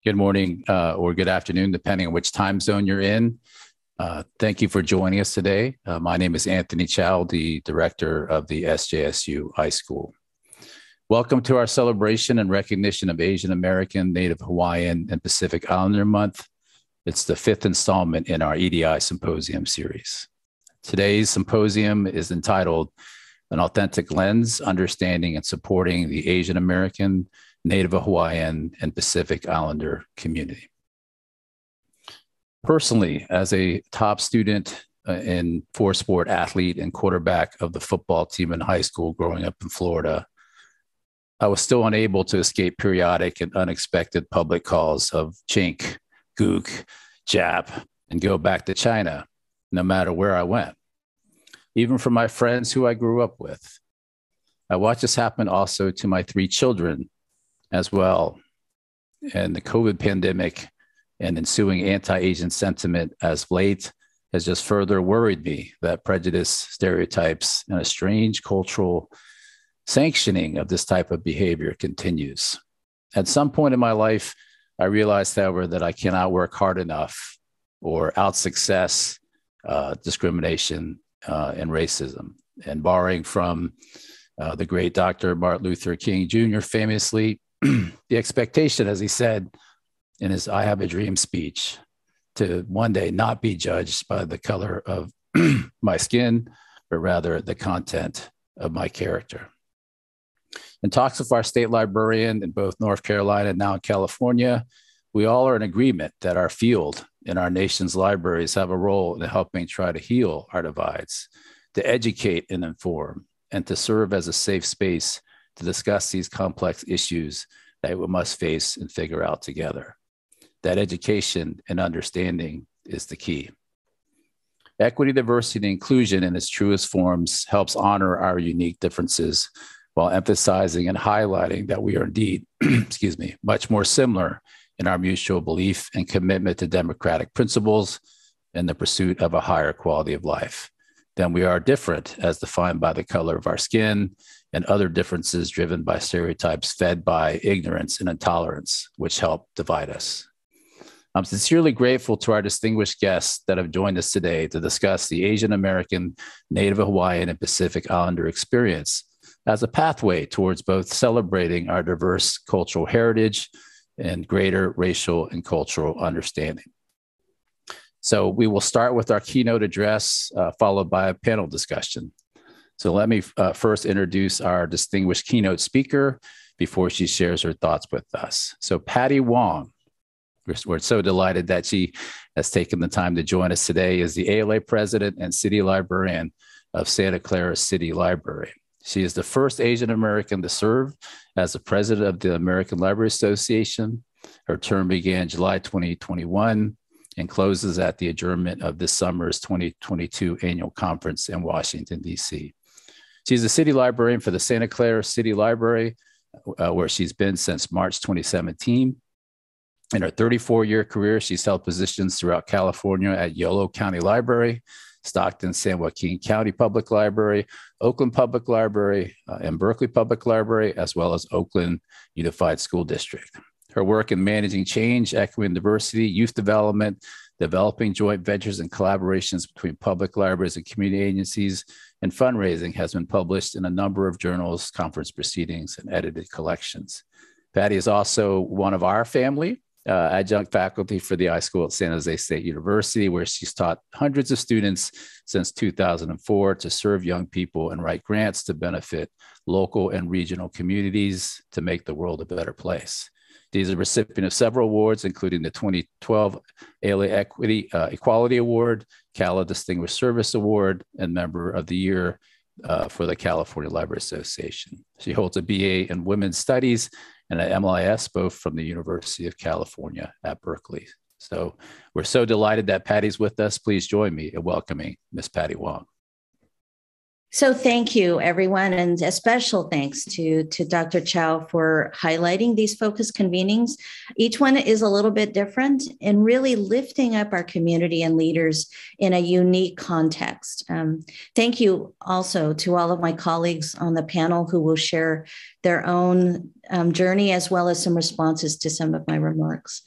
Good morning or good afternoon, depending on which time zone you're in. Thank you for joining us today. My name is Anthony Chow, the director of the SJSU High School. Welcome to our celebration and recognition of Asian American, Native Hawaiian, and Pacific Islander Month. It's the fifth installment in our EDI Symposium series. Today's symposium is entitled An Authentic Lens, Understanding and Supporting the Asian American, Native Hawaiian, and Pacific Islander Community. Personally, as a top student and four-sport athlete and quarterback of the football team in high school growing up in Florida, I was still unable to escape periodic and unexpected public calls of chink, gook, jap, and go back to China, no matter where I went, even from my friends who I grew up with. I watched this happen also to my three children as well. And the COVID pandemic and ensuing anti-Asian sentiment as late has just further worried me that prejudice, stereotypes, and a strange cultural sanctioning of this type of behavior continues. At some point in my life, I realized, however, that I cannot work hard enough or out-success discrimination and racism. And borrowing from the great Dr. Martin Luther King Jr. famously, the expectation, as he said in his I Have a Dream speech, to one day not be judged by the color of my skin, but rather the content of my character. In talks with our state librarian in both North Carolina and now in California, we all are in agreement that our field and our nation's libraries have a role in helping try to heal our divides, to educate and inform, and to serve as a safe space to discuss these complex issues that we must face and figure out together. That education and understanding is the key. Equity, diversity, and inclusion in its truest forms helps honor our unique differences while emphasizing and highlighting that we are indeed, much more similar in our mutual belief and commitment to democratic principles and the pursuit of a higher quality of life than we are different as defined by the color of our skin and other differences driven by stereotypes fed by ignorance and intolerance, which help divide us. I'm sincerely grateful to our distinguished guests that have joined us today to discuss the Asian American, Native Hawaiian, and Pacific Islander experience as a pathway towards both celebrating our diverse cultural heritage and greater racial and cultural understanding. So we will start with our keynote address, followed by a panel discussion. So let me first introduce our distinguished keynote speaker before she shares her thoughts with us. So Patty Wong, we're so delighted that she has taken the time to join us today, is the ALA president and city librarian of Santa Clara City Library. She is the first Asian American to serve as the president of the American Library Association. Her term began July 2021 and closes at the adjournment of this summer's 2022 annual conference in Washington, D.C. She's the city librarian for the Santa Clara City Library, where she's been since March 2017. In her 34-year career, she's held positions throughout California at Yolo County Library, Stockton San Joaquin County Public Library, Oakland Public Library, and Berkeley Public Library, as well as Oakland Unified School District. Her work in managing change, equity and diversity, youth development, developing joint ventures and collaborations between public libraries and community agencies, and fundraising has been published in a number of journals, conference proceedings, and edited collections. Patty is also one of our family, adjunct faculty for the iSchool at San Jose State University, where she's taught hundreds of students since 2004 to serve young people and write grants to benefit local and regional communities to make the world a better place. She's a recipient of several awards, including the 2012 ALA Equality Award, CALA Distinguished Service Award, and Member of the Year for the California Library Association. She holds a BA in Women's Studies and an MLIS, both from the University of California at Berkeley. So we're so delighted that Patty's with us. Please join me in welcoming Ms. Patty Wong. So thank you, everyone, and a special thanks to Dr. Chow for highlighting these focus convenings. Each one is a little bit different and really lifting up our community and leaders in a unique context. Thank you also to all of my colleagues on the panel who will share their own journey as well as some responses to some of my remarks.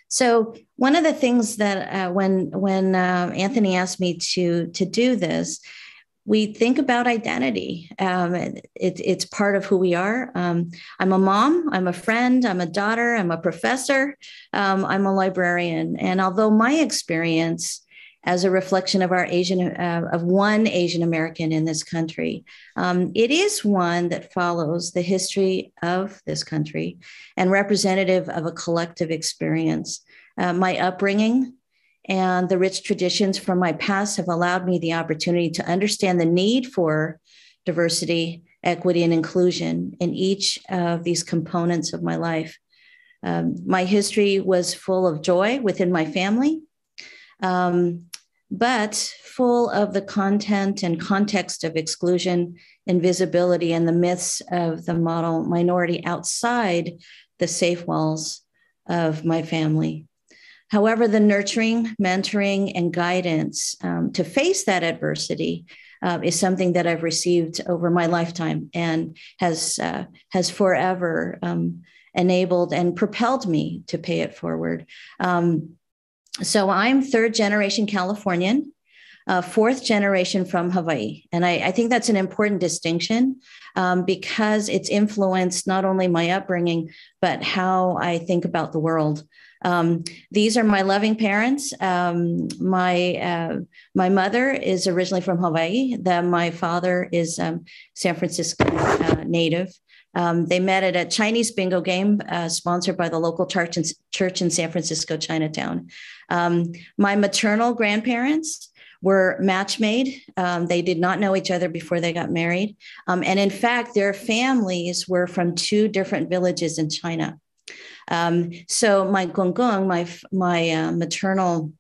So one of the things that when Anthony asked me to do this, we think about identity. It's part of who we are. I'm a mom, I'm a friend, I'm a daughter, I'm a professor, I'm a librarian. And although my experience as a reflection of of one Asian American in this country, it is one that follows the history of this country and representative of a collective experience. My upbringing and the rich traditions from my past have allowed me the opportunity to understand the need for diversity, equity, and inclusion in each of these components of my life. My history was full of joy within my family, but full of the content and context of exclusion, invisibility, and the myths of the model minority outside the safe walls of my family. However, the nurturing, mentoring, and guidance to face that adversity is something that I've received over my lifetime and has forever enabled and propelled me to pay it forward. So I'm third generation Californian, fourth generation from Hawaii. And I think that's an important distinction because it's influenced not only my upbringing, but how I think about the world. These are my loving parents. My mother is originally from Hawaii. My father is San Francisco native. They met at a Chinese bingo game sponsored by the local church in San Francisco, Chinatown. My maternal grandparents were match made. They did not know each other before they got married. And in fact, their families were from two different villages in China. So my gongong, my maternal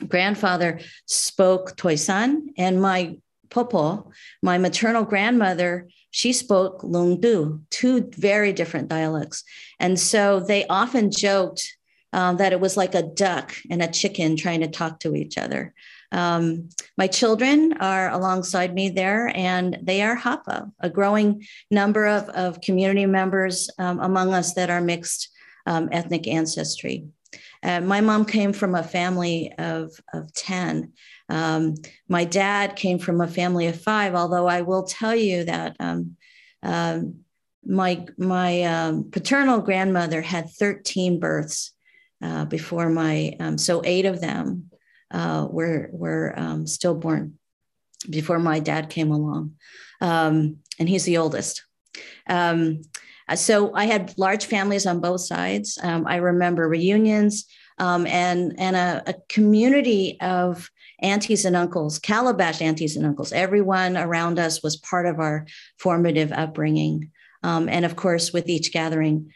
grandfather spoke Toisan, and my popo, my maternal grandmother, she spoke Lungdu, two very different dialects. And so they often joked that it was like a duck and a chicken trying to talk to each other. My children are alongside me there, and they are Hapa, a growing number of community members among us that are mixed ethnic ancestry. My mom came from a family of 10. My dad came from a family of 5, although I will tell you that my paternal grandmother had 13 births before so 8 of them were stillborn before my dad came along. And he's the oldest. So I had large families on both sides. I remember reunions and a community of aunties and uncles, Calabash aunties and uncles. Everyone around us was part of our formative upbringing. And of course, with each gathering,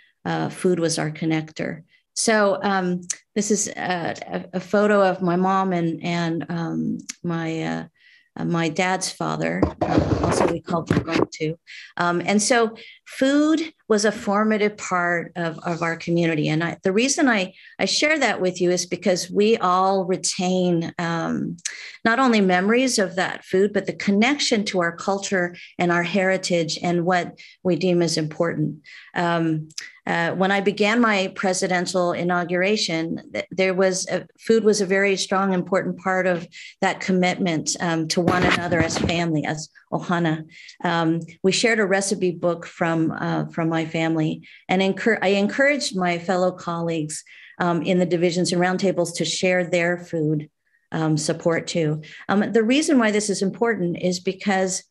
food was our connector. So this is a photo of my mom and my dad's father, also we called Gongong too. And so food was a formative part of our community. And the reason I share that with you is because we all retain not only memories of that food, but the connection to our culture and our heritage and what we deem as important. When I began my presidential inauguration, food was a very strong, important part of that commitment to one another as family, as Ohana. We shared a recipe book from my family, and I encouraged my fellow colleagues in the divisions and roundtables to share their food support too. The reason why this is important is because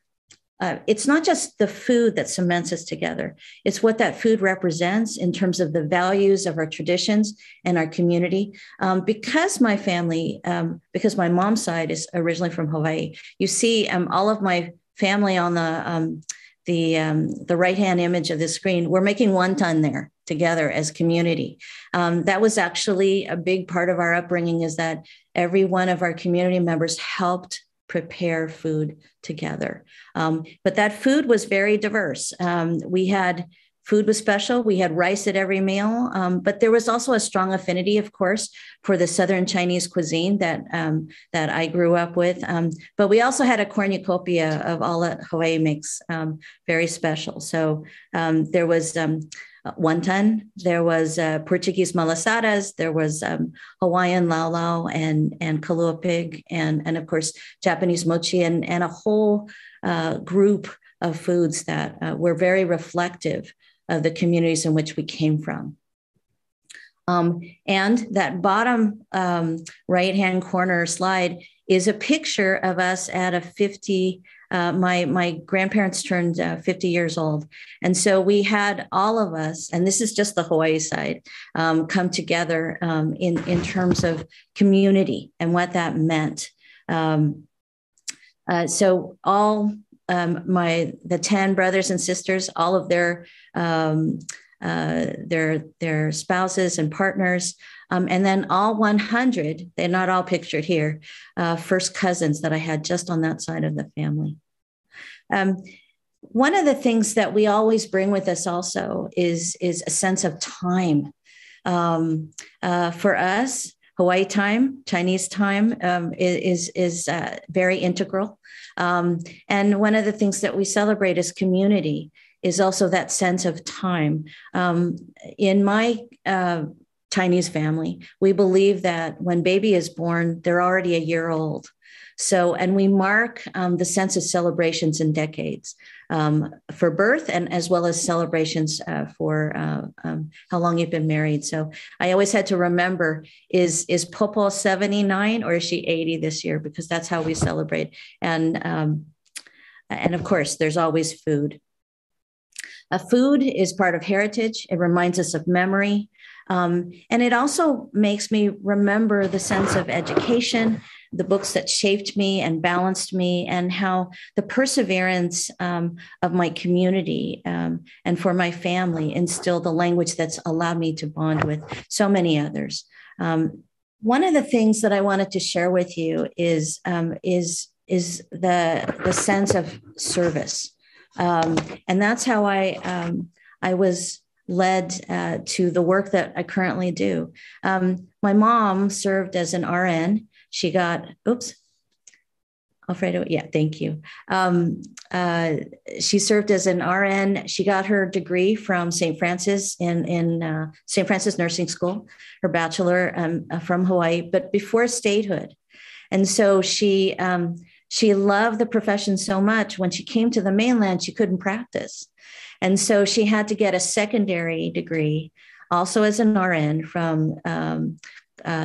it's not just the food that cements us together. It's what that food represents in terms of the values of our traditions and our community. Because my family, because my mom's side is originally from Hawaii, you see all of my family on the right-hand image of the screen. We're making wonton there together as community. That was actually a big part of our upbringing, is that every one of our community members helped prepare food together. But that food was very diverse. Food was special. We had rice at every meal, but there was also a strong affinity, of course, for the Southern Chinese cuisine that I grew up with. But we also had a cornucopia of all that Hawaii makes very special. So there was wonton, there was Portuguese malasadas, there was Hawaiian laulau and kalua pig, and of course Japanese mochi, and a whole group of foods that were very reflective of the communities in which we came from. And that bottom right-hand corner slide is a picture of us at a 50, my grandparents turned 50 years old. And so we had all of us, and this is just the Hawaii side, come together in terms of community and what that meant. So all the 10 brothers and sisters, all of their spouses and partners, and then all 100, they're not all pictured here, first cousins that I had just on that side of the family. One of the things that we always bring with us also is a sense of time. For us, Hawaii time, Chinese time is very integral. And one of the things that we celebrate as community is also that sense of time. In my Chinese family, we believe that when baby is born, they're already a year old. So, and we mark the sense of celebrations in decades for birth, and as well as celebrations for how long you've been married. So I always had to remember, is Popo 79 or is she 80 this year? Because that's how we celebrate. And of course, there's always food. Food is part of heritage. It reminds us of memory. And it also makes me remember the sense of education, the books that shaped me and balanced me, and how the perseverance of my community and for my family instilled the language that's allowed me to bond with so many others. One of the things that I wanted to share with you is the sense of service. And that's how I was led to the work that I currently do. My mom served as an RN. She got, Alfredo, yeah, thank you. She served as an RN. She got her degree from St. Francis in St. Francis Nursing School, her bachelor from Hawaii, but before statehood. And so she loved the profession so much. When she came to the mainland, she couldn't practice. And so she had to get a secondary degree, also as an RN from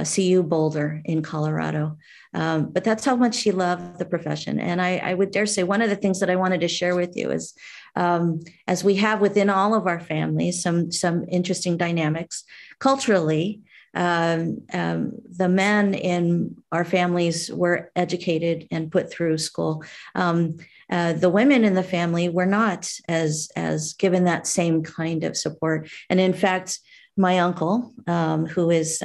CU Boulder in Colorado. But that's how much she loved the profession. And I would dare say one of the things that I wanted to share with you is, as we have within all of our families, some interesting dynamics culturally. The men in our families were educated and put through school. The women in the family were not as given that same kind of support. And in fact, my uncle, who is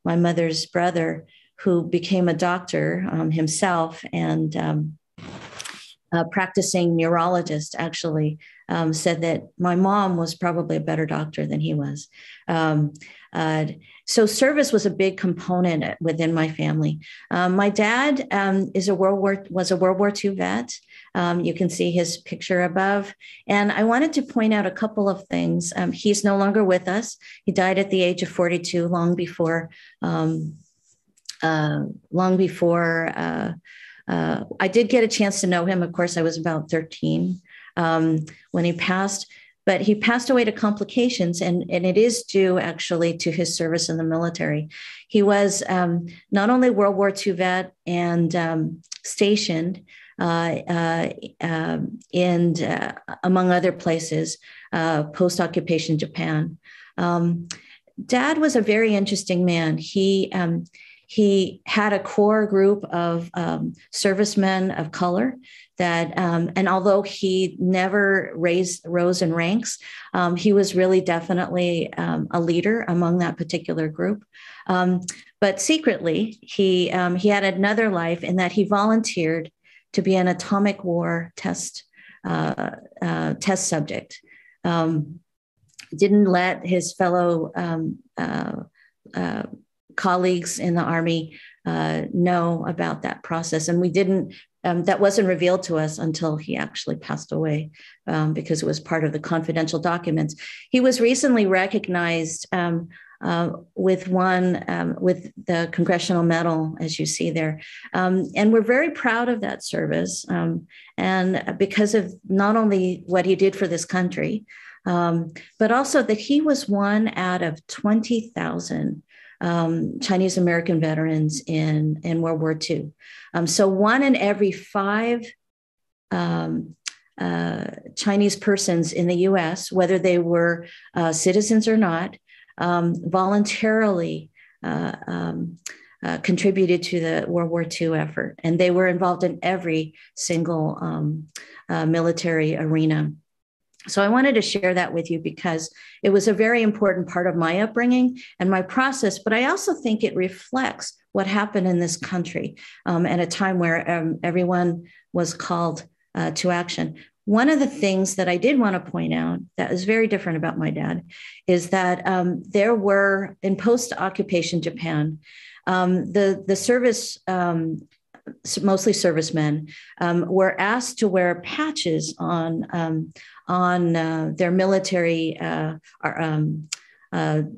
my mother's brother, who became a doctor himself and practicing neurologist, actually said that my mom was probably a better doctor than he was. So service was a big component within my family. My dad was a World War II vet. You can see his picture above. And I wanted to point out a couple of things. He's no longer with us. He died at the age of 42, long before I did get a chance to know him. Of course, I was about 13 when he passed. But he passed away to complications, and it is due actually to his service in the military. He was not only World War II vet and stationed among other places, post-occupation Japan. Dad was a very interesting man. He He had a core group of servicemen of color that, and although he never rose in ranks, he was really definitely a leader among that particular group. But secretly, he had another life in that he volunteered to be an atomic war test subject. Didn't let his fellow colleagues in the Army know about that process. And we didn't, that wasn't revealed to us until he actually passed away, because it was part of the confidential documents. He was recently recognized with the Congressional Medal, as you see there. And we're very proud of that service. And because of not only what he did for this country, but also that he was one out of 20,000 Chinese American veterans in World War II. So one in every 5 Chinese persons in the US, whether they were citizens or not, voluntarily contributed to the World War II effort. And they were involved in every single military arena. So I wanted to share that with you because it was a very important part of my upbringing and my process, but I also think it reflects what happened in this country at a time where everyone was called to action. One of the things that I did want to point out that is very different about my dad is that there were, in post-occupation Japan, the service, mostly servicemen, were asked to wear patches on their military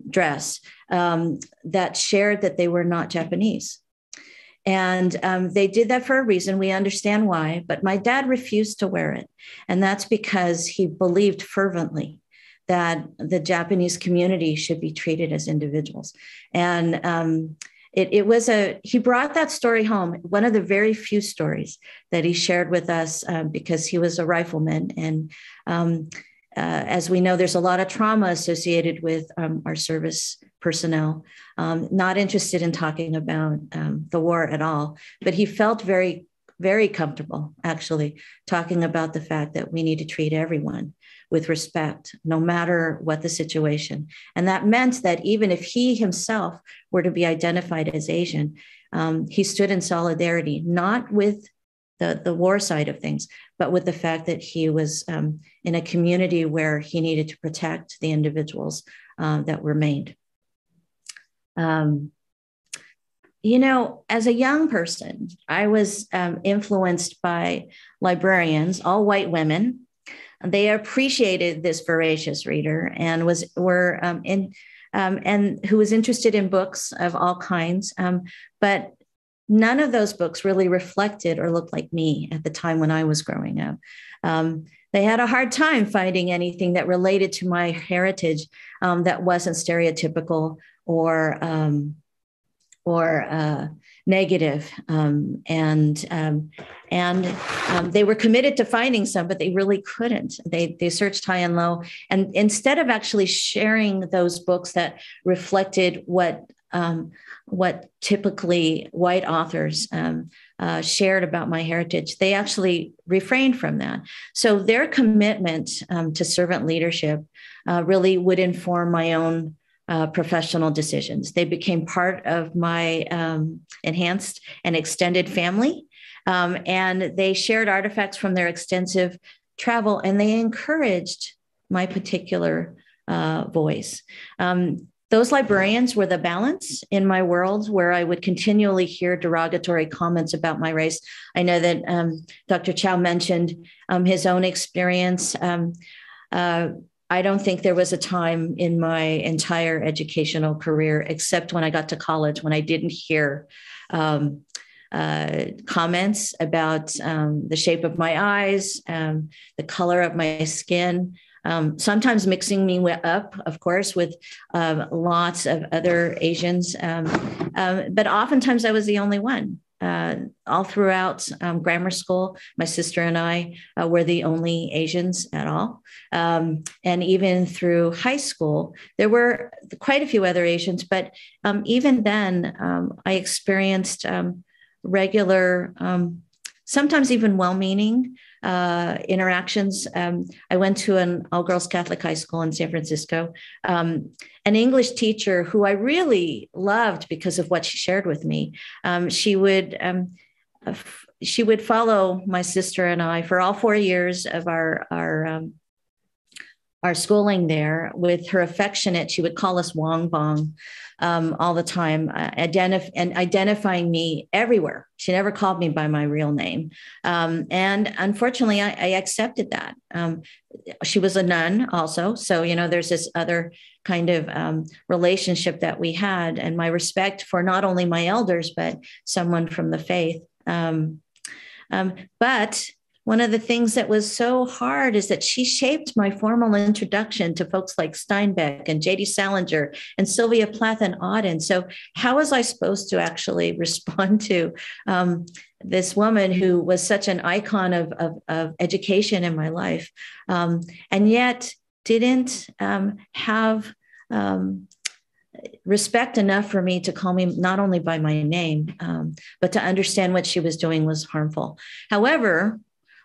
dress that shared that they were not Japanese. And they did that for a reason. We understand why, but my dad refused to wear it. And that's because he believed fervently that the Japanese community should be treated as individuals. And he brought that story home, one of the very few stories that he shared with us because he was a rifleman. And as we know, there's a lot of trauma associated with our service personnel, not interested in talking about the war at all, but he felt very, very comfortable actually talking about the fact that we need to treat everyone with respect, no matter what the situation. And that meant that even if he himself were to be identified as Asian, he stood in solidarity, not with the war side of things, but with the fact that he was in a community where he needed to protect the individuals that remained. As a young person, I was influenced by librarians, all white women. They appreciated this voracious reader and who was interested in books of all kinds. But none of those books really reflected or looked like me at the time when I was growing up. They had a hard time finding anything that related to my heritage that wasn't stereotypical or negative. And they were committed to finding some, but they really couldn't. They searched high and low. And instead of actually sharing those books that reflected what typically white authors shared about my heritage, they actually refrained from that. So their commitment to servant leadership really would inform my own professional decisions. They became part of my enhanced and extended family, and they shared artifacts from their extensive travel, and they encouraged my particular voice. Those librarians were the balance in my world where I would continually hear derogatory comments about my race. I know that Dr. Chow mentioned his own experience. I don't think there was a time in my entire educational career, except when I got to college, when I didn't hear comments about the shape of my eyes, the color of my skin, sometimes mixing me up, of course, with lots of other Asians. But oftentimes I was the only one. all throughout grammar school, my sister and I were the only Asians at all. And even through high school, there were quite a few other Asians, but even then, I experienced regular, sometimes even well-meaning interactions. I went to an all-girls Catholic high school in San Francisco. An English teacher who I really loved because of what she shared with me. She would follow my sister and I for all 4 years of our schooling there with her affectionate. She would call us Wong Bong all the time, identifying me everywhere. She never called me by my real name. And unfortunately, I accepted that. She was a nun also. So, there's this other kind of relationship that we had, and my respect for not only my elders, but someone from the faith. But one of the things that was so hard is that she shaped my formal introduction to folks like Steinbeck and J.D. Salinger and Sylvia Plath and Auden. So how was I supposed to actually respond to this woman who was such an icon of education in my life, and yet didn't have respect enough for me to call me not only by my name, but to understand what she was doing was harmful. However,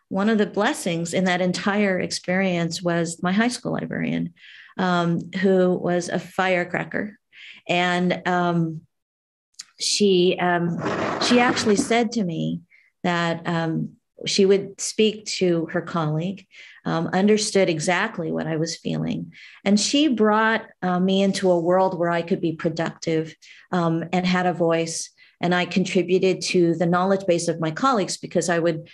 one of the blessings in that entire experience was my high school librarian, who was a firecracker. And she actually said to me that she would speak to her colleague, understood exactly what I was feeling. And she brought me into a world where I could be productive and had a voice. And I contributed to the knowledge base of my colleagues because I would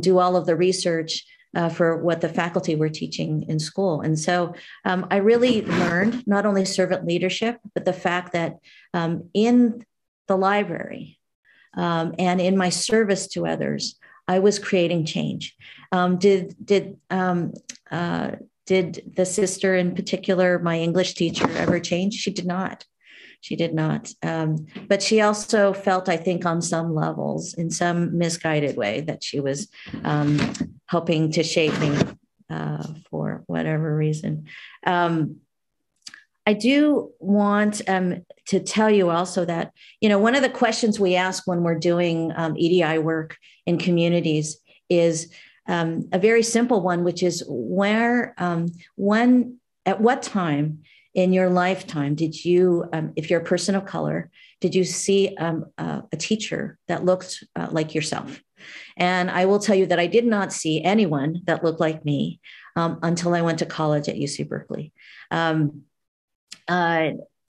do all of the research for what the faculty were teaching in school. And so I really learned not only servant leadership, but the fact that in the library and in my service to others, I was creating change. Did the sister in particular, my English teacher, ever change? She did not. She did not. But she also felt, I think, on some levels, in some misguided way, that she was helping to shape me for whatever reason. I do want to tell you also that, one of the questions we ask when we're doing EDI work in communities is a very simple one, which is at what time in your lifetime did you, if you're a person of color, did you see a teacher that looked like yourself? And I will tell you that I did not see anyone that looked like me until I went to college at UC Berkeley.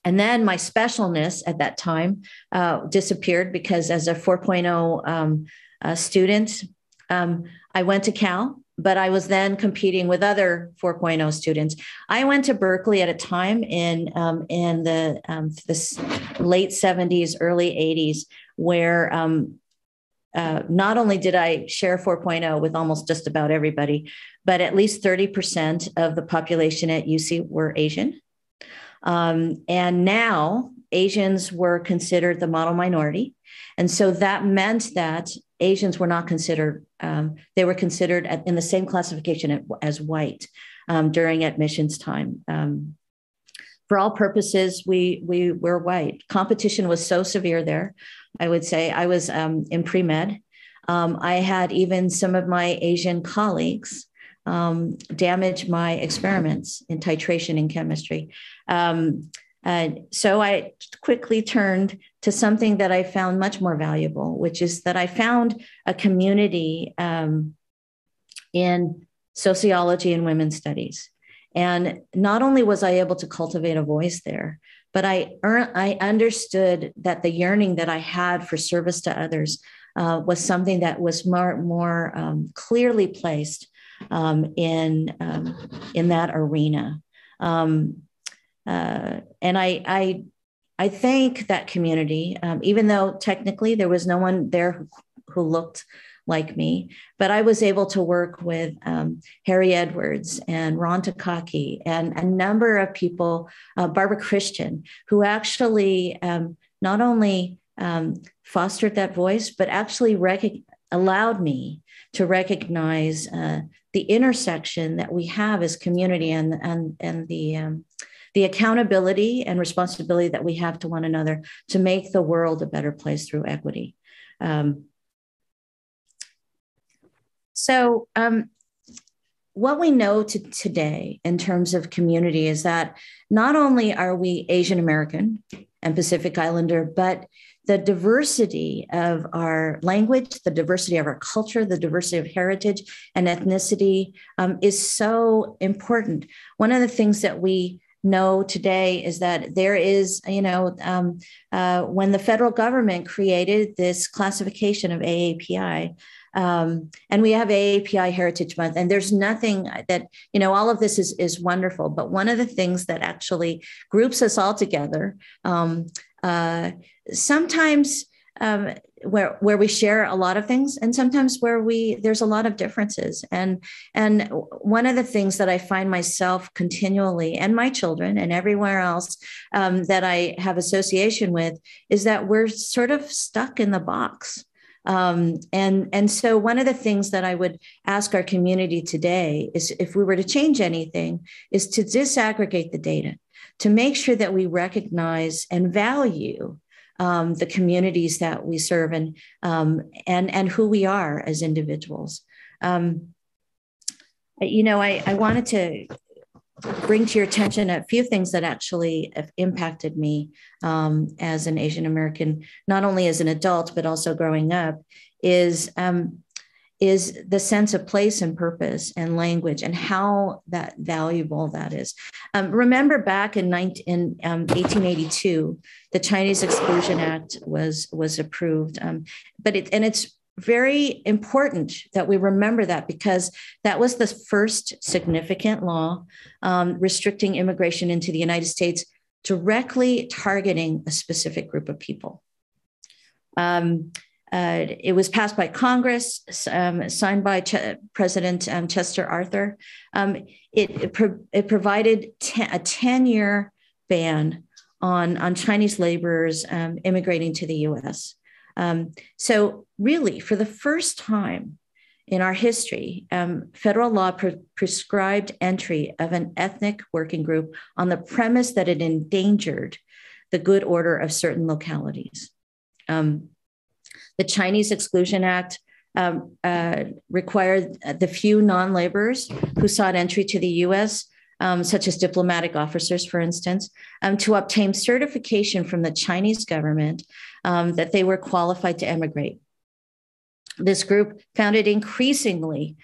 And then my specialness at that time disappeared because as a 4.0 student, I went to Cal, but I was then competing with other 4.0 students. I went to Berkeley at a time in the late 70s, early 80s, where not only did I share 4.0 with almost just about everybody, but at least 30% of the population at UC were Asian. And now Asians were considered the model minority. And so that meant that Asians were not considered, they were considered in the same classification as white during admissions time. For all purposes, we were white. Competition was so severe there. I would say I was in pre-med. I had even some of my Asian colleagues damage my experiments in titration in chemistry. So I quickly turned to something that I found much more valuable, which is that I found a community in sociology and women's studies. And not only was I able to cultivate a voice there, but I understood that the yearning that I had for service to others was something that was more clearly placed in that arena. And I thank that community, even though technically there was no one there who looked like me, but I was able to work with Harry Edwards and Ron Takaki and a number of people, Barbara Christian, who actually not only fostered that voice, but actually allowed me to recognize the intersection that we have as community and the accountability and responsibility that we have to one another to make the world a better place through equity. What we know today in terms of community is that not only are we Asian American and Pacific Islander, but the diversity of our language, the diversity of our culture, the diversity of heritage and ethnicity is so important. One of the things that we know today is that there is, when the federal government created this classification of AAPI, and we have AAPI Heritage Month, and there's nothing that, all of this is wonderful. But one of the things that actually groups us all together, sometimes where we share a lot of things, and sometimes where there's a lot of differences. And one of the things that I find myself continually, and my children and everywhere else that I have association with, is that we're sort of stuck in the box. And so one of the things that I would ask our community today is, if we were to change anything, is to disaggregate the data, to make sure that we recognize and value the communities that we serve and who we are as individuals. I wanted to bring to your attention a few things that actually have impacted me as an Asian American, not only as an adult, but also growing up, is the sense of place and purpose and language and how that valuable that is. Remember back in 1882, the Chinese Exclusion Act was approved, it's very important that we remember that, because that was the first significant law restricting immigration into the United States, directly targeting a specific group of people. It was passed by Congress, signed by President Chester Arthur. It provided a 10-year ban on Chinese laborers immigrating to the U.S. So really, for the first time in our history, federal law prescribed entry of an ethnic working group on the premise that it endangered the good order of certain localities. The Chinese Exclusion Act required the few non-laborers who sought entry to the U.S., such as diplomatic officers, for instance, to obtain certification from the Chinese government that they were qualified to emigrate. This group found it increasingly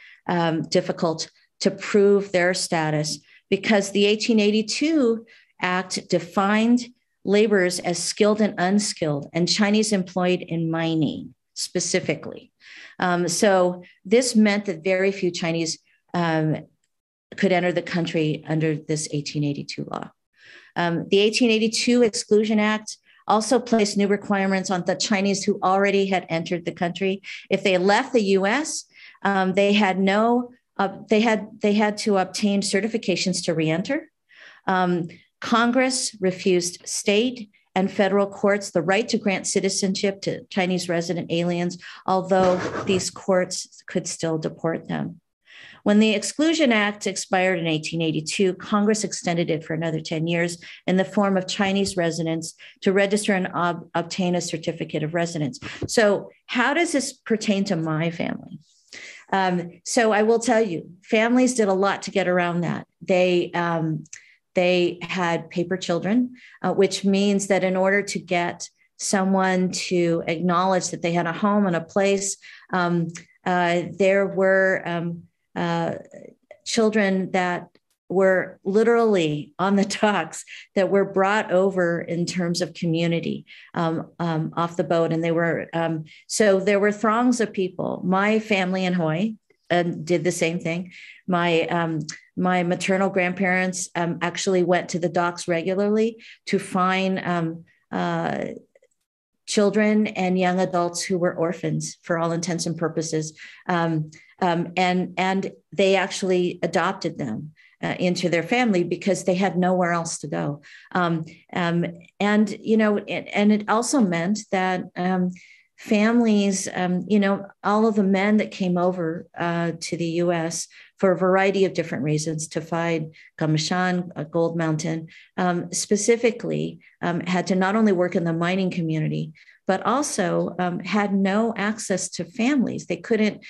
difficult to prove their status, because the 1882 Act defined laborers as skilled and unskilled, and Chinese employed in mining specifically. So this meant that very few Chinese could enter the country under this 1882 law. The 1882 Exclusion Act also placed new requirements on the Chinese who already had entered the country. If they left the U.S., they had to obtain certifications to re-enter. Congress refused state and federal courts the right to grant citizenship to Chinese resident aliens, although these courts could still deport them. When the Exclusion Act expired in 1882, Congress extended it for another 10 years in the form of Chinese residents to register and obtain a certificate of residence. So how does this pertain to my family? So I will tell you, families did a lot to get around that. They had paper children, which means that in order to get someone to acknowledge that they had a home and a place, there were children that were literally on the docks that were brought over in terms of community off the boat. And they were, so there were throngs of people. My family in Hawaii did the same thing. My maternal grandparents actually went to the docks regularly to find children and young adults who were orphans for all intents and purposes. And they actually adopted them. into their family because they had nowhere else to go. And, you know, and it also meant that families, you know, all of the men that came over to the U.S. for a variety of different reasons to fight Gumshan, Gold Mountain, specifically had to not only work in the mining community, but also had no access to families. They couldn't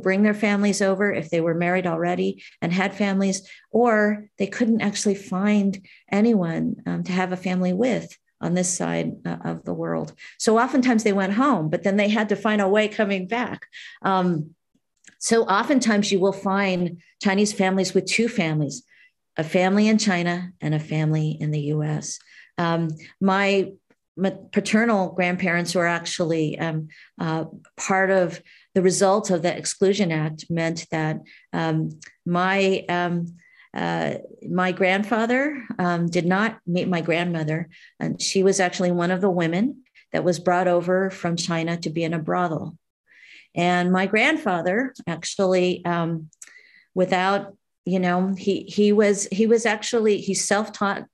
bring their families over if they were married already and had families, or they couldn't actually find anyone to have a family with on this side of the world. So oftentimes they went home, but then they had to find a way coming back. So oftentimes you will find Chinese families with two families, a family in China and a family in the US. My paternal grandparents were actually part of the result of the Exclusion Act meant that my grandfather did not meet my grandmother, and she was actually one of the women that was brought over from China to be in a brothel. And my grandfather actually, without, you know, he's self-taught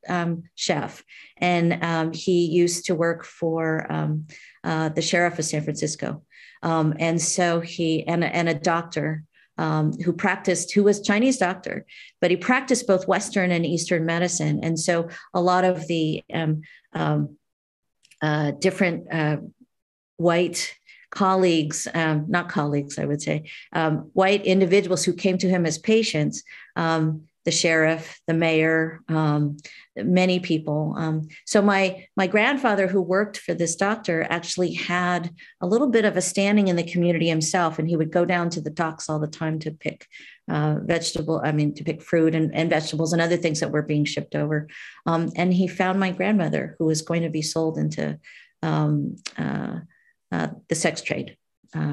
chef, and he used to work for the sheriff of San Francisco, and so and a doctor. Who was Chinese doctor, but he practiced both Western and Eastern medicine. And so a lot of the different white colleagues, not colleagues, I would say, white individuals who came to him as patients, the sheriff, the mayor, many people. So my grandfather, who worked for this doctor, actually had a little bit of a standing in the community himself, and he would go down to the docks all the time to pick to pick fruit and vegetables and other things that were being shipped over. And he found my grandmother, who was going to be sold into the sex trade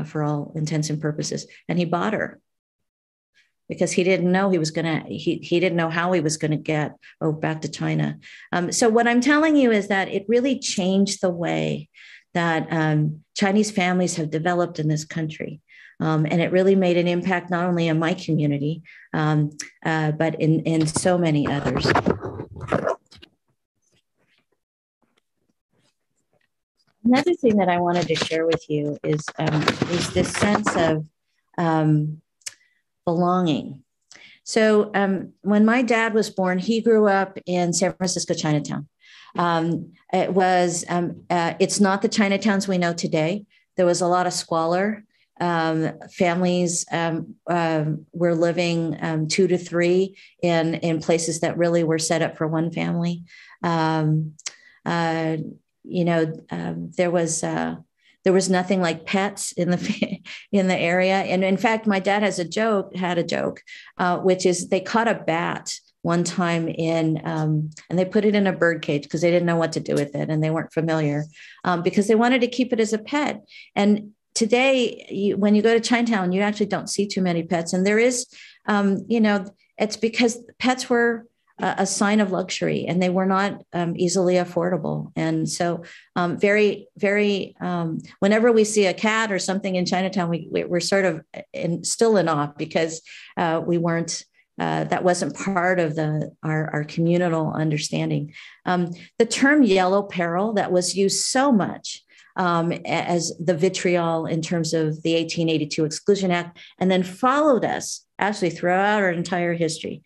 for all intents and purposes, and he bought her. Because he didn't know he didn't know how he was going to get back to China. So what I'm telling you is that it really changed the way that Chinese families have developed in this country. And it really made an impact not only in my community, but in so many others. Another thing that I wanted to share with you is this sense of belonging. So when my dad was born, he grew up in San Francisco, Chinatown. It's not the Chinatowns we know today. There was a lot of squalor. Families were living 2 to 3 in places that really were set up for one family. There was nothing like pets in the area. And in fact, my dad had a joke, which is they caught a bat one time and they put it in a bird cage because they didn't know what to do with it. And they weren't familiar because they wanted to keep it as a pet. And today, when you go to Chinatown, you actually don't see too many pets. And there is, it's because pets were a sign of luxury, and they were not easily affordable. And so very, very, whenever we see a cat or something in Chinatown, we're sort of still in awe because we weren't, that wasn't part of our communal understanding. The term yellow peril that was used so much as the vitriol in terms of the 1882 Exclusion Act, and then followed us actually throughout our entire history.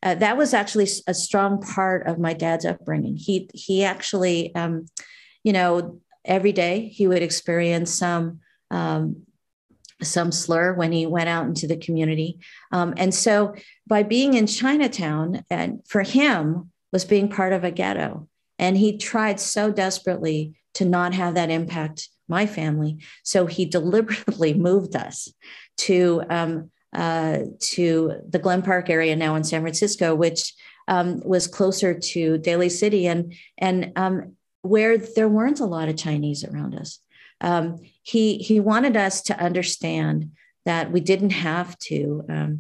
That was actually a strong part of my dad's upbringing. He actually, every day he would experience some slur when he went out into the community. And so by being in Chinatown, and for him was being part of a ghetto. And he tried so desperately to not have that impact my family. So he deliberately moved us to the Glen Park area now in San Francisco, which was closer to Daly City and where there weren't a lot of Chinese around us. He wanted us to understand that we didn't have to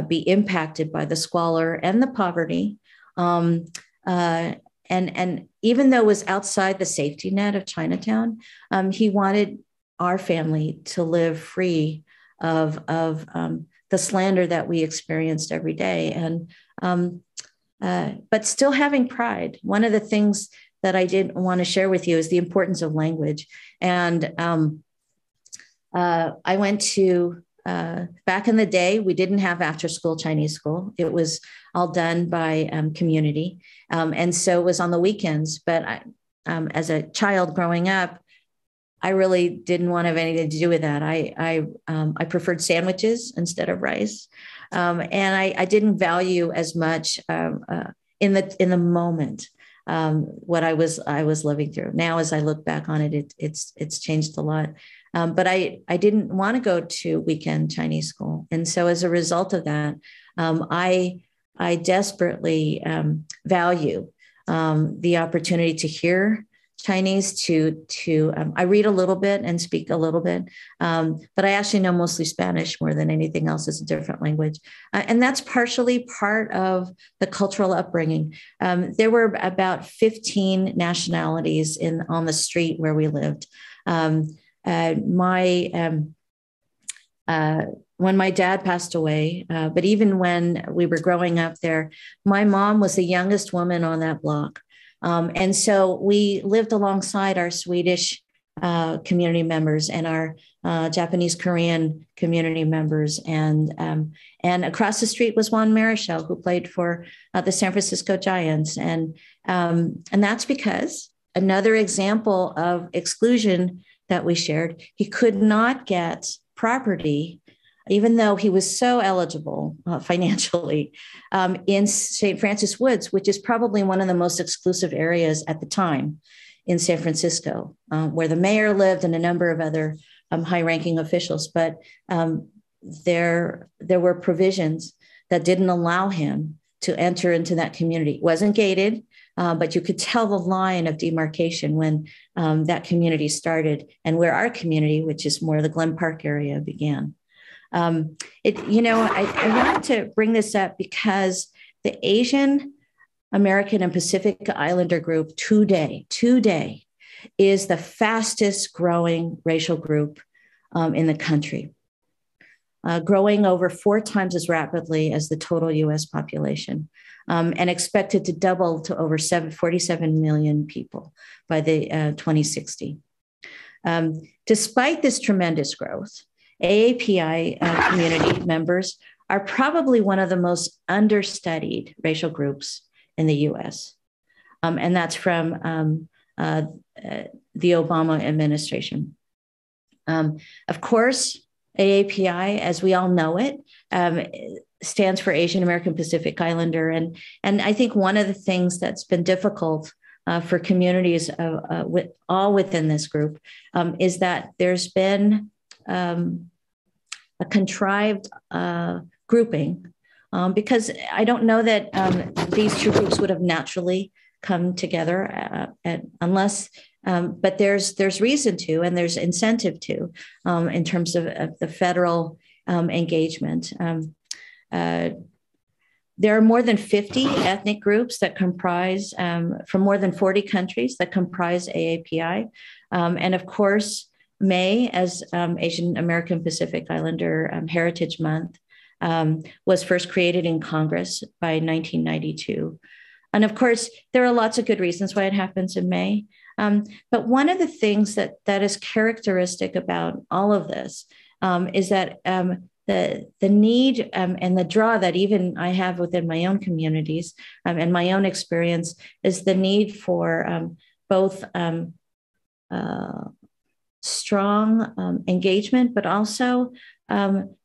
be impacted by the squalor and the poverty. And even though it was outside the safety net of Chinatown, he wanted our family to live free of the the slander that we experienced every day. And but still having pride. One of the things that I did want to share with you is the importance of language. And I went to, back in the day, we didn't have after school Chinese school. It was all done by community. And so it was on the weekends. But as a child growing up, I really didn't want to have anything to do with that. I preferred sandwiches instead of rice. And I didn't value as much in the moment what I was living through. Now, as I look back on it, it's changed a lot. But I didn't want to go to weekend Chinese school, and so as a result of that, I desperately value the opportunity to hear Chinese. I read a little bit and speak a little bit, but I actually know mostly Spanish more than anything else as a different language. And that's partially part of the cultural upbringing. There were about 15 nationalities on the street where we lived. When my dad passed away, but even when we were growing up there, my mom was the youngest woman on that block. And so we lived alongside our Swedish community members and our Japanese Korean community members. And across the street was Juan Marichal, who played for the San Francisco Giants. And that's because another example of exclusion that we shared, he could not get property, even though he was so eligible financially, in St. Francis Woods, which is probably one of the most exclusive areas at the time in San Francisco, where the mayor lived and a number of other high-ranking officials. But there were provisions that didn't allow him to enter into that community. It wasn't gated, but you could tell the line of demarcation when that community started and where our community, which is more the Glen Park area, began. I wanted to bring this up because the Asian American and Pacific Islander group today is the fastest growing racial group in the country, growing over 4 times as rapidly as the total US population, and expected to double to over 47 million people by the 2060. Despite this tremendous growth, AAPI community members are probably one of the most understudied racial groups in the US. And that's from the Obama administration. Of course, AAPI, as we all know it, stands for Asian American Pacific Islander. And I think one of the things that's been difficult for communities all within this group is that there's been a contrived grouping, because I don't know that these two groups would have naturally come together unless, but there's reason to, and there's incentive to, in terms of the federal engagement. There are more than 50 ethnic groups that comprise, from more than 40 countries that comprise AAPI. And of course, May, as Asian American Pacific Islander Heritage Month, was first created in Congress by 1992. And of course, there are lots of good reasons why it happens in May. But one of the things that is characteristic about all of this is that the need and the draw that even I have within my own communities and my own experience is the need for both strong engagement, but also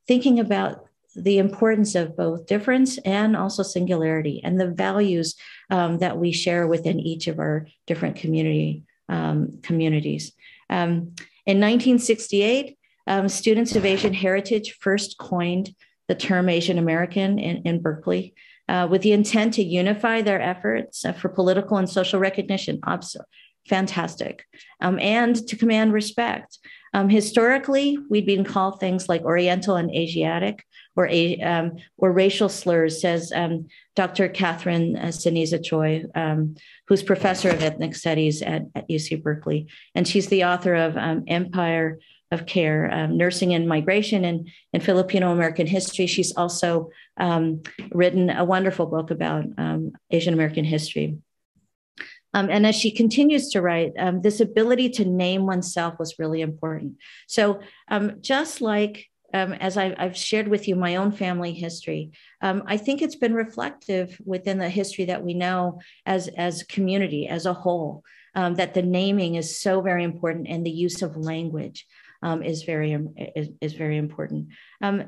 thinking about the importance of both difference and also singularity and the values that we share within each of our different communities. In 1968, students of Asian heritage first coined the term Asian American in Berkeley with the intent to unify their efforts for political and social recognition. Fantastic. And to command respect. Historically, we'd been called things like Oriental and Asiatic, or racial slurs, says Dr. Catherine Sinisa Choi, who's professor of ethnic studies at UC Berkeley. And she's the author of Empire of Care, Nursing and Migration in Filipino-American History. She's also written a wonderful book about Asian American history. And as she continues to write, this ability to name oneself was really important. So just like as I've shared with you my own family history, I think it's been reflective within the history that we know as community, as a whole, that the naming is so very important, and the use of language is very important.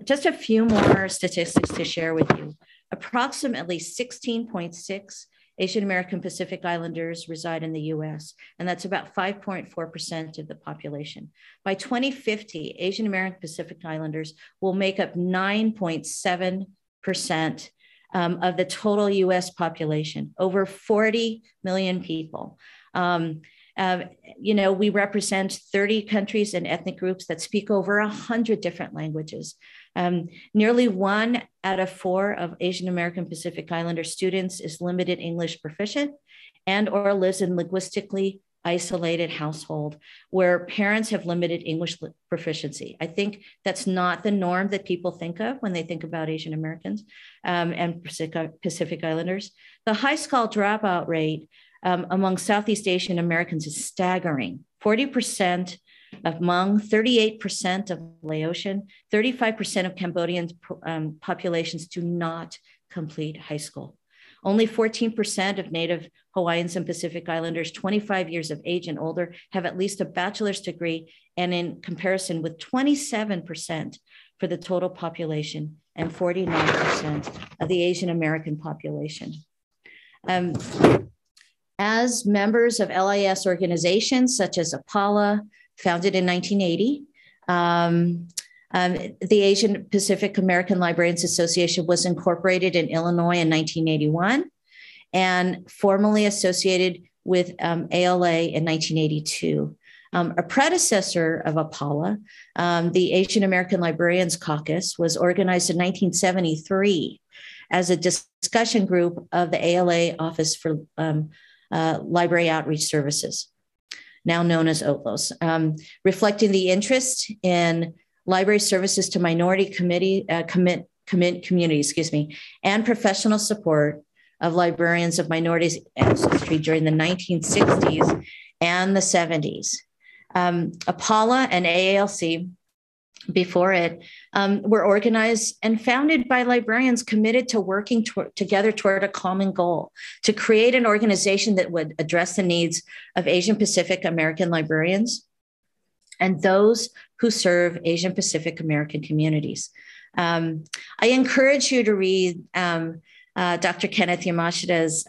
Just a few more statistics to share with you. Approximately 16.6 Asian American Pacific Islanders reside in the US, and that's about 5.4% of the population. By 2050, Asian American Pacific Islanders will make up 9.7% of the total US population, over 40 million people. We represent 30 countries and ethnic groups that speak over 100 different languages. Nearly 1 out of 4 of Asian American Pacific Islander students is limited English proficient and or lives in linguistically isolated household where parents have limited English proficiency. I think that's not the norm that people think of when they think about Asian Americans and Pacific Islanders. The high school dropout rate among Southeast Asian Americans is staggering. 40% of Hmong, 38% of Laotian, 35% of Cambodian populations do not complete high school. Only 14% of Native Hawaiians and Pacific Islanders 25 years of age and older have at least a bachelor's degree, and in comparison with 27% for the total population and 49% of the Asian American population. As members of LIS organizations such as APALA, founded in 1980, the Asian Pacific American Librarians Association was incorporated in Illinois in 1981 and formally associated with ALA in 1982. A predecessor of APALA, the Asian American Librarians Caucus, was organized in 1973 as a discussion group of the ALA Office for Library Outreach Services, now known as OLOS, reflecting the interest in library services to minority communities, and professional support of librarians of minorities ancestry during the 1960s and the 70s. APALA and AALC, before it, were organized and founded by librarians committed to working together toward a common goal, to create an organization that would address the needs of Asian Pacific American librarians and those who serve Asian Pacific American communities. I encourage you to read Dr. Kenneth Yamashita's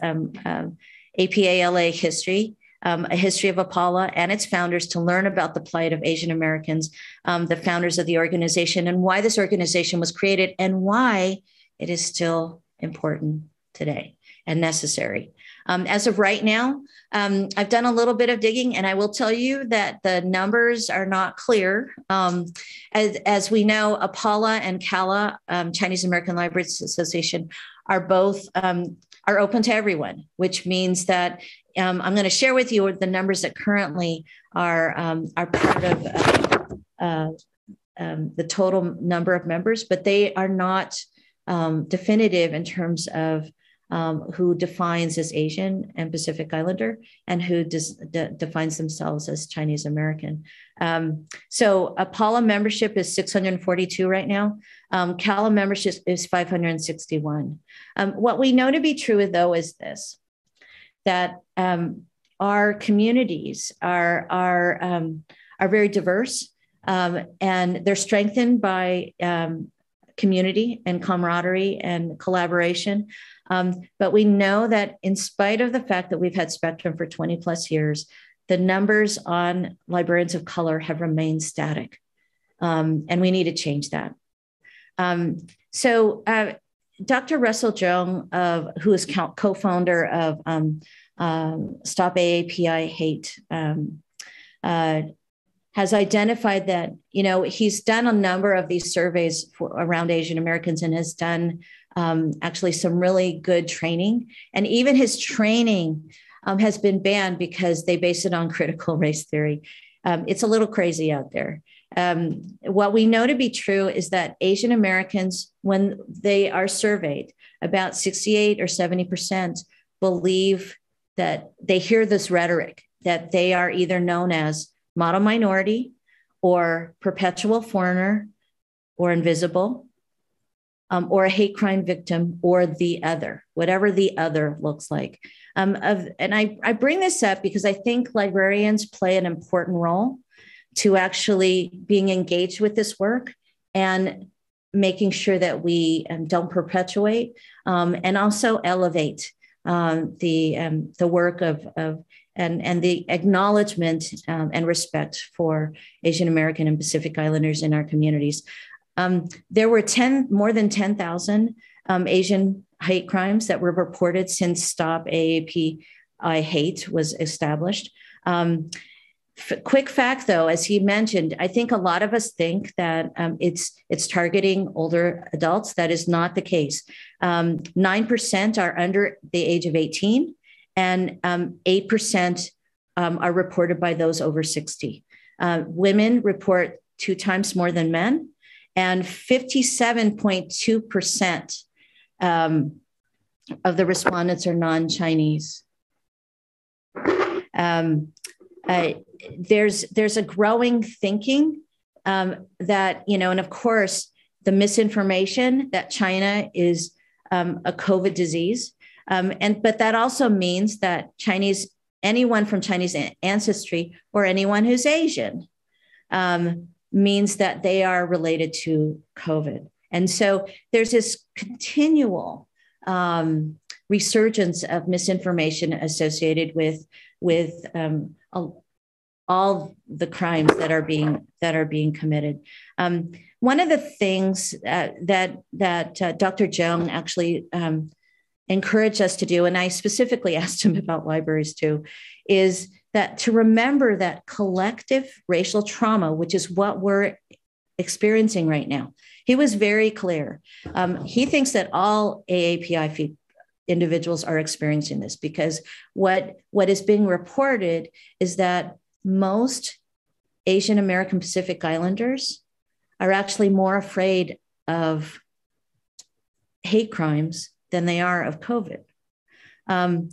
APALA history, a history of APALA and its founders, to learn about the plight of Asian Americans, the founders of the organization, and why this organization was created and why it is still important today and necessary. As of right now, I've done a little bit of digging, and I will tell you that the numbers are not clear. As we know, APALA and CALA, Chinese American Libraries Association, are both are open to everyone, which means that I'm going to share with you the numbers that currently are part of the total number of members, but they are not definitive in terms of who defines as Asian and Pacific Islander and who defines themselves as Chinese American. So APALA membership is 642 right now. CALA membership is 561. What we know to be true, though, is this, that our communities are very diverse, and they're strengthened by community and camaraderie and collaboration. But we know that in spite of the fact that we've had Spectrum for 20 plus years, the numbers on librarians of color have remained static. And we need to change that. So Dr. Russell Jeung, who is co-founder of Stop AAPI Hate, has identified that, he's done a number of these surveys around Asian Americans and has done actually some really good training. And even his training has been banned because they base it on critical race theory. It's a little crazy out there. What we know to be true is that Asian Americans, when they are surveyed, about 68 or 70% believe that they hear this rhetoric that they are either known as model minority or perpetual foreigner or invisible, or a hate crime victim or the other, whatever the other looks like. And I bring this up because I think librarians play an important role to actually being engaged with this work and making sure that we don't perpetuate and also elevate the work of and the acknowledgement and respect for Asian American and Pacific Islanders in our communities. There were more than 10,000 Asian hate crimes that were reported since Stop AAPI Hate was established. Quick fact, though, as he mentioned, I think a lot of us think that it's targeting older adults. That is not the case. 9% are under the age of 18, and 8% are reported by those over 60. Women report 2 times more than men, and 57.2% of the respondents are non-Chinese. There's a growing thinking that, and of course, the misinformation that China is a COVID disease. But that also means that anyone from Chinese ancestry or anyone who's Asian means that they are related to COVID. And so there's this continual resurgence of misinformation associated with all the crimes that are being committed. One of the things that Dr. Zhang actually encouraged us to do, and I specifically asked him about libraries too, is that to remember that collective racial trauma, which is what we're experiencing right now. He was very clear. He thinks that all AAPI individuals are experiencing this because what is being reported is that most Asian American Pacific Islanders are actually more afraid of hate crimes than they are of COVID. And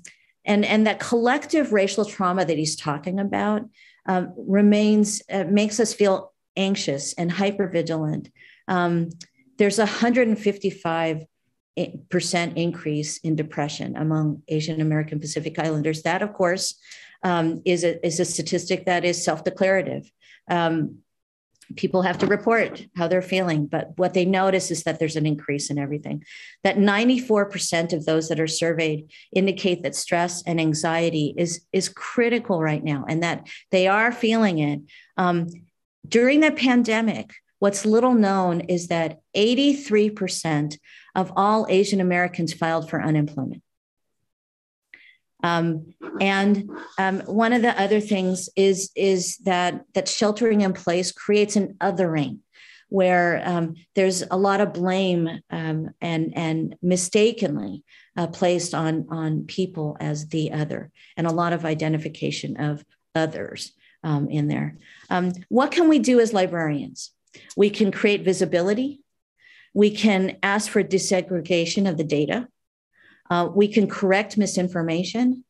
that collective racial trauma that he's talking about makes us feel anxious and hypervigilant. There's 155% increase in depression among Asian American Pacific Islanders. That, of course, is a statistic that is self-declarative. People have to report how they're feeling, but what they notice is that there's an increase in everything. That 94% of those that are surveyed indicate that stress and anxiety is critical right now, and that they are feeling it. During the pandemic, what's little known is that 83% of all Asian Americans filed for unemployment. And one of the other things is that sheltering in place creates an othering where there's a lot of blame and mistakenly placed on people as the other, and a lot of identification of others in there. What can we do as librarians? We can create visibility. We can ask for desegregation of the data. We can correct misinformation.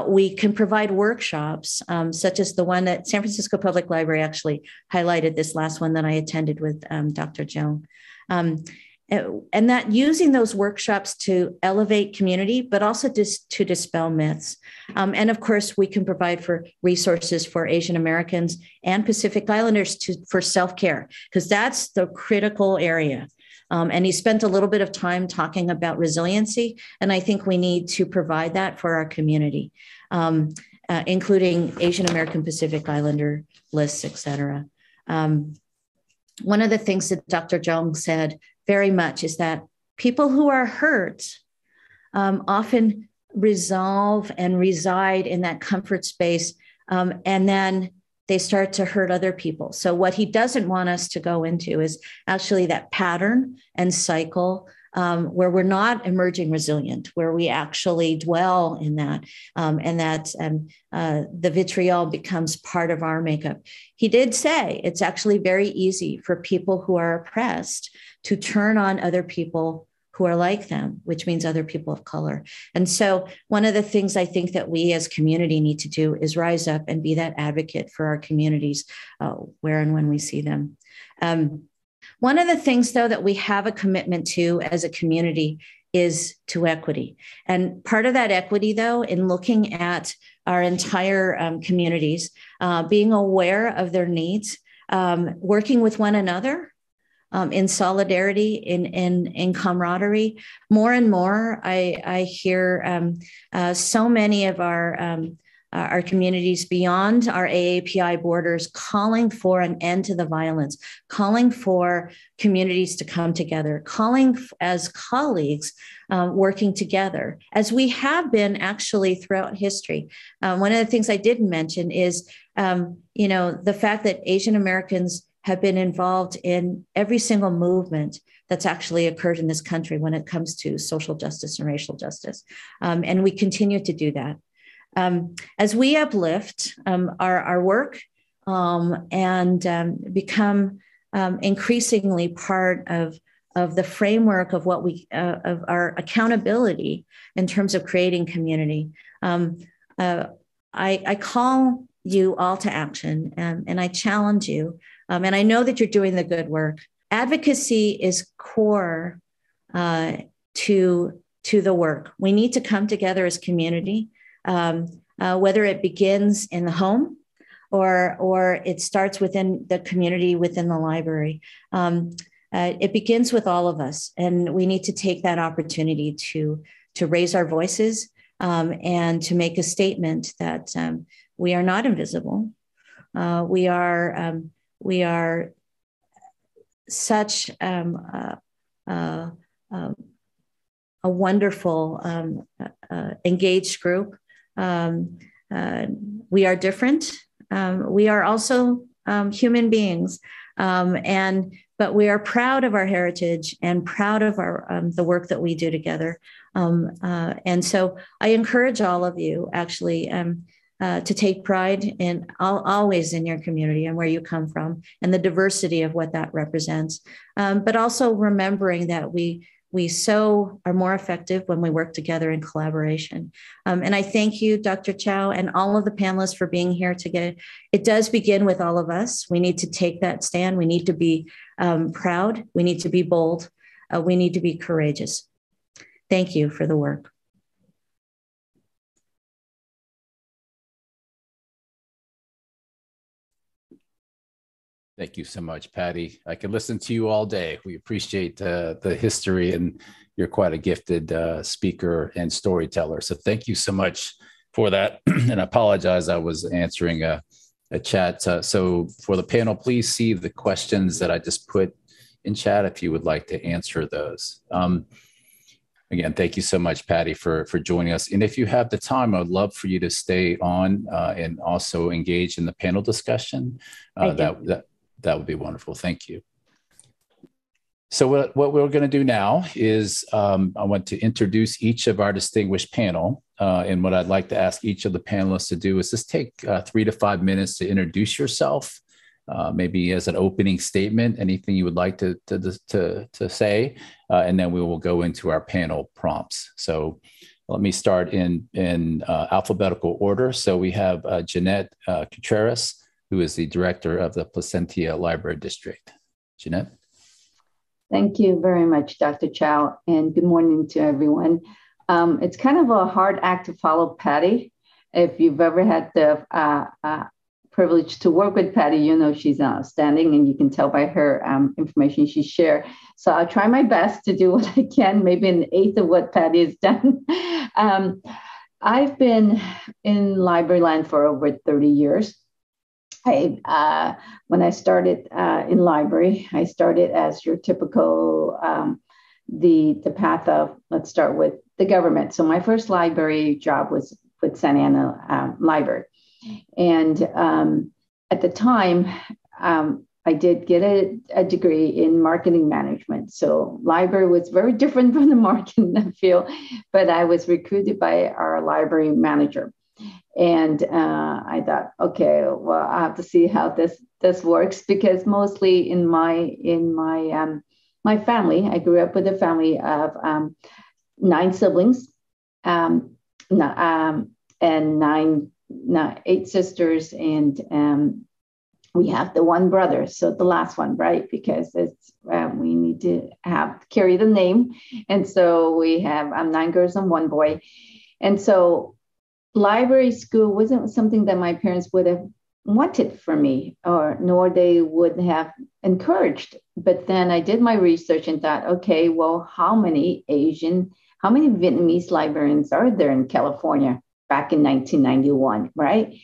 We can provide workshops, such as the one that San Francisco Public Library actually highlighted, this last one that I attended with Dr. Zhang. And that using those workshops to elevate community, but also to dispel myths. And of course, we can provide for resources for Asian Americans and Pacific Islanders for self-care, because that's the critical area. And he spent a little bit of time talking about resiliency. And I think we need to provide that for our community, including Asian American Pacific Islander lists, et cetera. One of the things that Dr. Zhang said very much is that people who are hurt often resolve and reside in that comfort space. And then they start to hurt other people. So what he doesn't want us to go into is actually that pattern and cycle where we're not emerging resilient, where we actually dwell in that, and that the vitriol becomes part of our makeup. He did say it's actually very easy for people who are oppressed to turn on other people who are like them, which means other people of color. And so one of the things I think that we as community need to do is rise up and be that advocate for our communities where and when we see them. One of the things, though, that we have a commitment to as a community is to equity. And part of that equity, though, in looking at our entire communities, being aware of their needs, working with one another, in solidarity, in camaraderie. More and more, I hear so many of our communities beyond our AAPI borders calling for an end to the violence, calling for communities to come together, calling as colleagues, working together, as we have been actually throughout history. One of the things I didn't mention is, the fact that Asian Americans have been involved in every single movement that's actually occurred in this country when it comes to social justice and racial justice. And we continue to do that. As we uplift our work and become increasingly part of the framework of what of our accountability in terms of creating community, I call you all to action and I challenge you. And I know that you're doing the good work. Advocacy is core to the work. We need to come together as community, whether it begins in the home or it starts within the community, within the library. It begins with all of us, and we need to take that opportunity to raise our voices and to make a statement that we are not invisible. We are such a wonderful, engaged group. We are different. We are also human beings, but we are proud of our heritage and proud of the work that we do together. And so I encourage all of you actually to take pride in always in your community and where you come from and the diversity of what that represents. But also remembering that we so are more effective when we work together in collaboration. And I thank you, Dr. Chow, and all of the panelists for being here today. It does begin with all of us. We need to take that stand. We need to be proud. We need to be bold. We need to be courageous. Thank you for the work. Thank you so much, Patty. I could listen to you all day. We appreciate the history, and you're quite a gifted speaker and storyteller. So thank you so much for that. And I apologize, I was answering a chat. So for the panel, please see the questions that I just put in chat if you would like to answer those. Again, thank you so much, Patty, for joining us. And if you have the time, I'd love for you to stay on and also engage in the panel discussion. That would be wonderful. Thank you. So what we're going to do now is I want to introduce each of our distinguished panel. And what I'd like to ask each of the panelists to do is just take 3 to 5 minutes to introduce yourself, maybe as an opening statement, anything you would like to say, and then we will go into our panel prompts. So let me start in alphabetical order. So we have Jeanette Contreras, who is the director of the Placentia Library District. Jeanette? Thank you very much, Dr. Chow, and good morning to everyone. It's kind of a hard act to follow Patty. If you've ever had the privilege to work with Patty, you know she's outstanding, and you can tell by her information she shared. So I'll try my best to do what I can, maybe an eighth of what Patty has done. I've been in library land for over 30 years. When I started in library, I started as your typical, the path of, let's start with the government. So my first library job was with Santa Ana Library. And at the time, I did get a degree in marketing management. So library was very different from the marketing field, but I was recruited by our library manager. And I thought, okay, well, I have to see how this works, because mostly in my my family, I grew up with a family of 9 siblings, and 8 sisters, and we have the one brother, so the last one, right? Because it's we need to carry the name, and so we have 9 girls and 1 boy, and so library school wasn't something that my parents would have wanted for me, or nor they would have encouraged. But then I did my research and thought, okay, well, how many Vietnamese librarians are there in California back in 1991, right?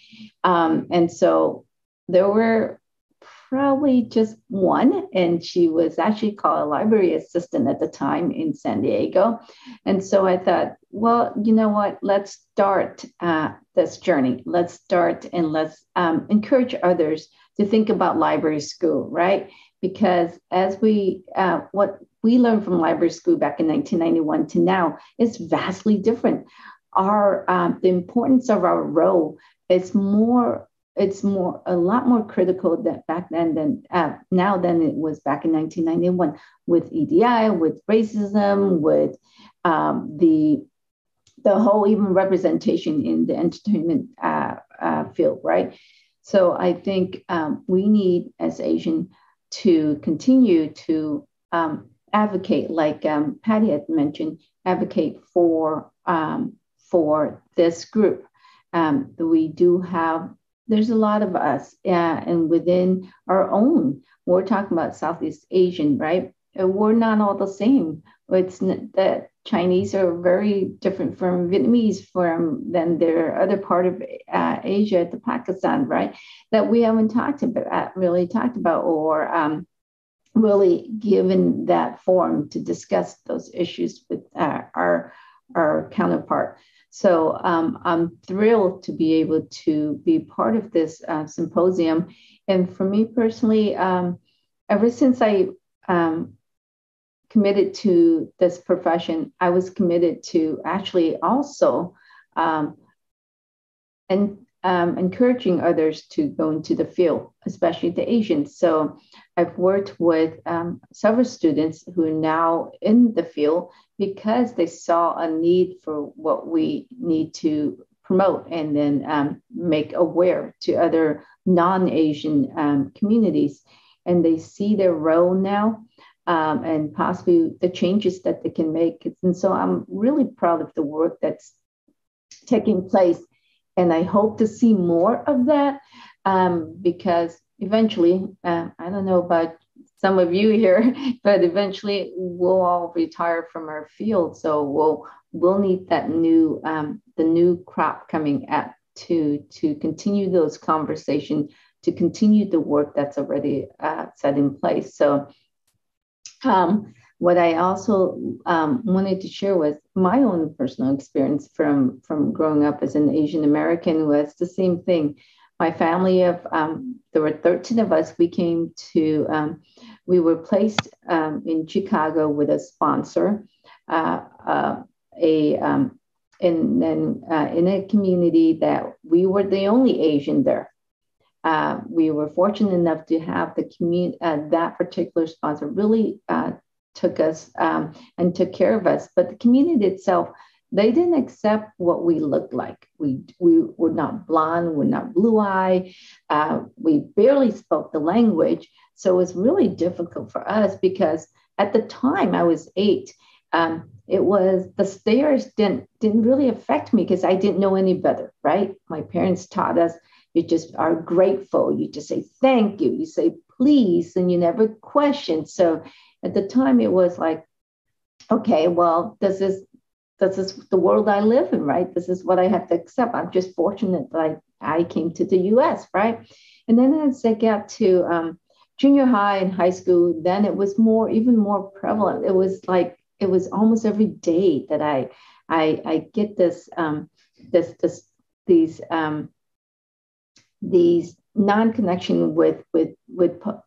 And so there were probably just one, and she was actually called a library assistant at the time in San Diego. And so I thought, well, you know what, let's start this journey. Let's start and let's encourage others to think about library school, right? Because as what we learned from library school back in 1991 to now is vastly different. The importance of our role is a lot more critical back then than now than it was back in 1991, with EDI, with racism, with the whole even representation in the entertainment field, right? So I think we need, as Asian, to continue to advocate, like Patty had mentioned, advocate for this group. We do have. There's a lot of us, and within our own, we're talking about Southeast Asian, right? We're not all the same. It's that Chinese are very different from Vietnamese than their other part of Asia, the Pakistan, right? That we haven't really talked about, or really given that forum to discuss those issues with our counterpart. So I'm thrilled to be able to be part of this symposium. And for me personally, ever since I committed to this profession, I was committed to actually also encouraging others to go into the field, especially the Asians. So I've worked with several students who are now in the field because they saw a need for what we need to promote and then make aware to other non-Asian communities. And they see their role now and possibly the changes that they can make. And so I'm really proud of the work that's taking place. And I hope to see more of that because eventually, I don't know about some of you here, but eventually we'll all retire from our field. So we'll need that the new crop coming up to continue those conversations, to continue the work that's already set in place. So what I also wanted to share was my own personal experience from growing up as an Asian American was the same thing. My family there were 13 of us. We were placed in Chicago with a sponsor, and then in a community that we were the only Asian there. We were fortunate enough to have that particular sponsor really took us and took care of us. But the community itself, they didn't accept what we looked like. We were not blonde, we're not blue-eyed. We barely spoke the language. So it was really difficult for us because at the time I was 8. The stares didn't really affect me because I didn't know any better, right? My parents taught us you just are grateful. You just say thank you. You say please, and you never question. So at the time, it was like, okay, well, this is the world I live in, right? This is what I have to accept. I'm just fortunate that I came to the U.S., right? And then as I got to junior high and high school, then it was even more prevalent. It was almost every day that I get these non-connection with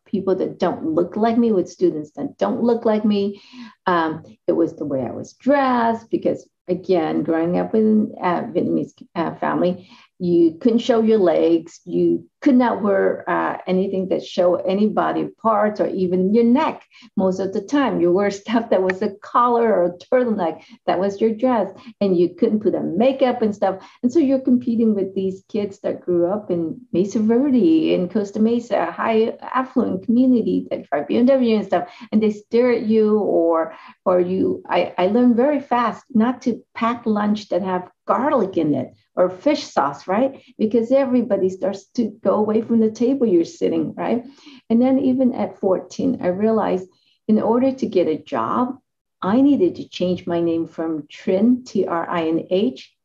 people that don't look like me, with students that don't look like me. It was the way I was dressed, because again, growing up in a Vietnamese family, you couldn't show your legs. You could not wear anything that show any body parts or even your neck. Most of the time, you wear stuff that was a collar or a turtleneck. That was your dress, and you couldn't put on makeup and stuff. And so you're competing with these kids that grew up in Mesa Verde, in Costa Mesa, a high affluent community that drive BMW and stuff, and they stare at you, or you. I learned very fast not to pack lunch that have garlic in it or fish sauce, right? Because everybody starts to go away from the table you're sitting, right? And then even at 14, I realized in order to get a job, I needed to change my name from Trin, T-R-I-N-H,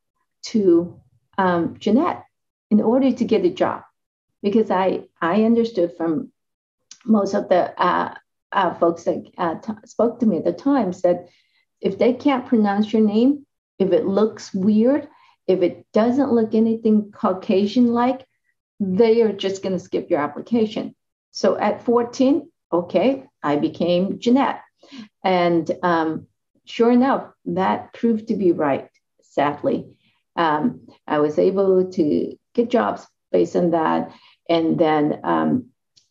to Jeanette in order to get a job. Because I understood from most of the folks that spoke to me at the time, said, if they can't pronounce your name, if it looks weird, if it doesn't look anything Caucasian-like, they are just going to skip your application. So at 14, okay, I became Jeanette. And sure enough, that proved to be right, sadly. I was able to get jobs based on that. And then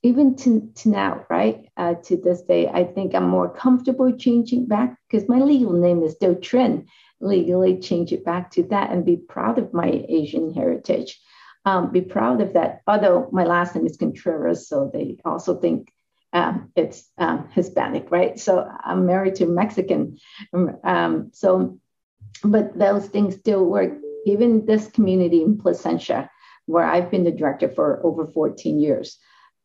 even to now, right, to this day, I think I'm more comfortable changing back, because my legal name is still Trin. Legally change it back to that and be proud of my Asian heritage. Be proud of that, although my last name is Contreras, so they also think it's Hispanic, right? So I'm married to a Mexican. But those things still work. Even this community in Placentia, where I've been the director for over 14 years,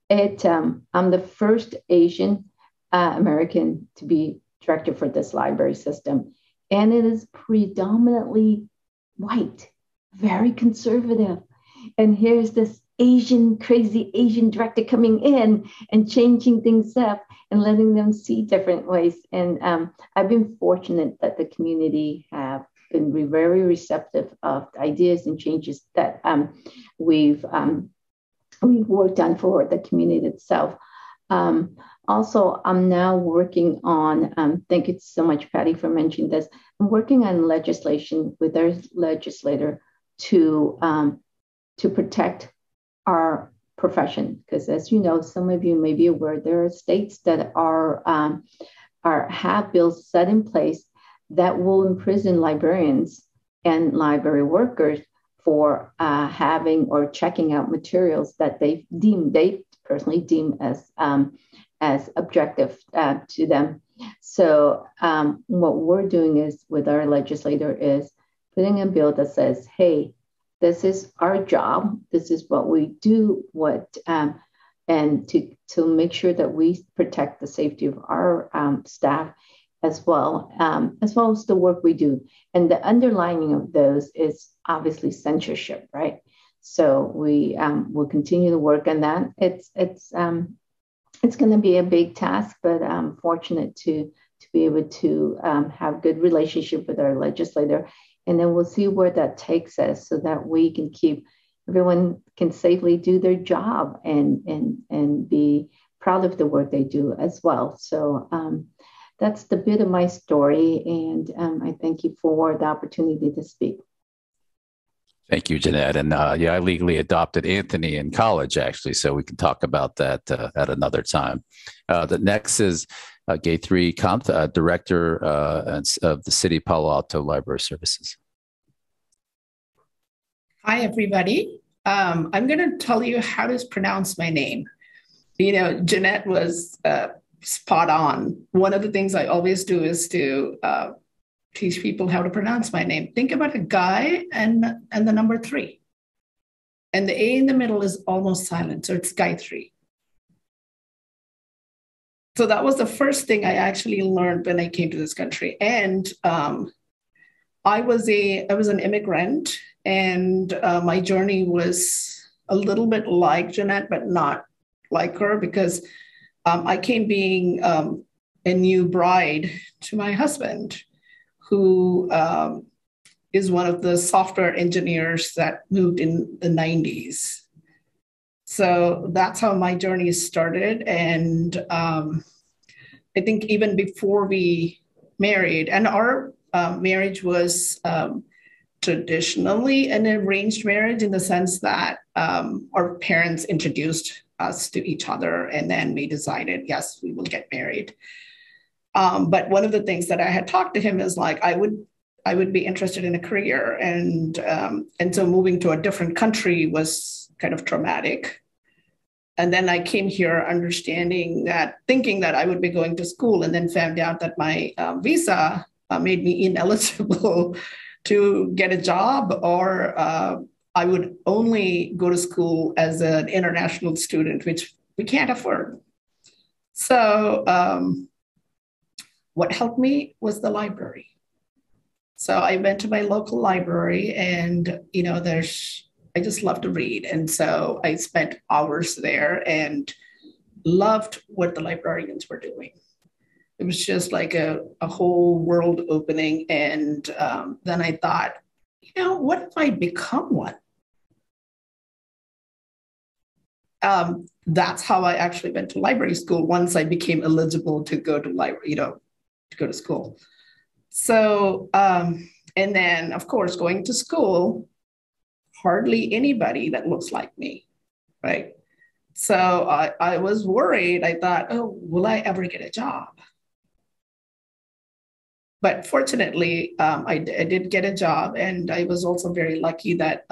I'm the first Asian American to be director for this library system. And it is predominantly white, very conservative. And here's this crazy Asian director coming in and changing things up and letting them see different ways. And I've been fortunate that the community have been very receptive of ideas and changes that we've worked on for the community itself. Also, I'm now working on, thank you so much, Patty, for mentioning this. I'm working on legislation with our legislator to protect our profession. Because as you know, some of you may be aware, there are states that have bills set in place that will imprison librarians and library workers for having or checking out materials that they personally deem as objective to them. So what we're doing is, with our legislator, is putting a bill that says, hey, this is our job, this is what we do, and to make sure that we protect the safety of our staff as well as the work we do. And the underlining of those is obviously censorship, right? So we will continue to work on that. It's going to be a big task, but I'm fortunate to be able to have good relationship with our legislator. And then we'll see where that takes us, so that we can everyone can safely do their job and be proud of the work they do as well. So that's the bit of my story. And I thank you for the opportunity to speak. Thank you, Jeanette. And I legally adopted Anthony in college, actually, so we can talk about that at another time. The next is Gayatri Kant, Director of the City of Palo Alto Library Services. Hi, everybody. I'm going to tell you how to pronounce my name. Jeanette was spot on. One of the things I always do is to teach people how to pronounce my name. Think about a guy and the number 3. And the A in the middle is almost silent, so it's Gayatri. So that was the first thing I actually learned when I came to this country. And I was an immigrant, and my journey was a little bit like Jeanette, but not like her, because I came being a new bride to my husband, who is one of the software engineers that moved in the 90s. So that's how my journey started. And I think even before we married, and our marriage was traditionally an arranged marriage in the sense that our parents introduced us to each other, and then we decided, yes, we will get married. But one of the things that I had talked to him is like, I would be interested in a career, and so moving to a different country was kind of traumatic. And then I came here thinking that I would be going to school, and then found out that my visa made me ineligible to get a job, or I would only go to school as an international student, which we can't afford. So what helped me was the library. So I went to my local library, and I just love to read. And so I spent hours there and loved what the librarians were doing. It was just like a whole world opening. And then I thought, what if I become one? That's how I actually went to library school once I became eligible to go to library, to go to school. So, and then of course, going to school, hardly anybody that looks like me, right? So I was worried. I thought, oh, will I ever get a job? But fortunately, I did get a job, and I was also very lucky that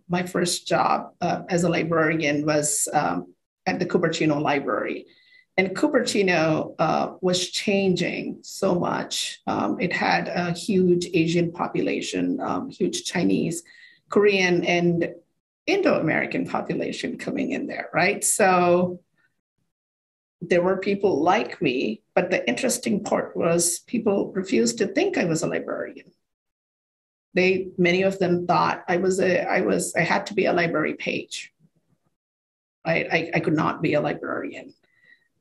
my first job as a librarian was at the Cupertino Library. And Cupertino was changing so much. It had a huge Asian population, huge Chinese, Korean, and Indo-American population coming in there, right? So there were people like me, but the interesting part was people refused to think I was a librarian. Many of them thought I had to be a library page, right? I could not be a librarian.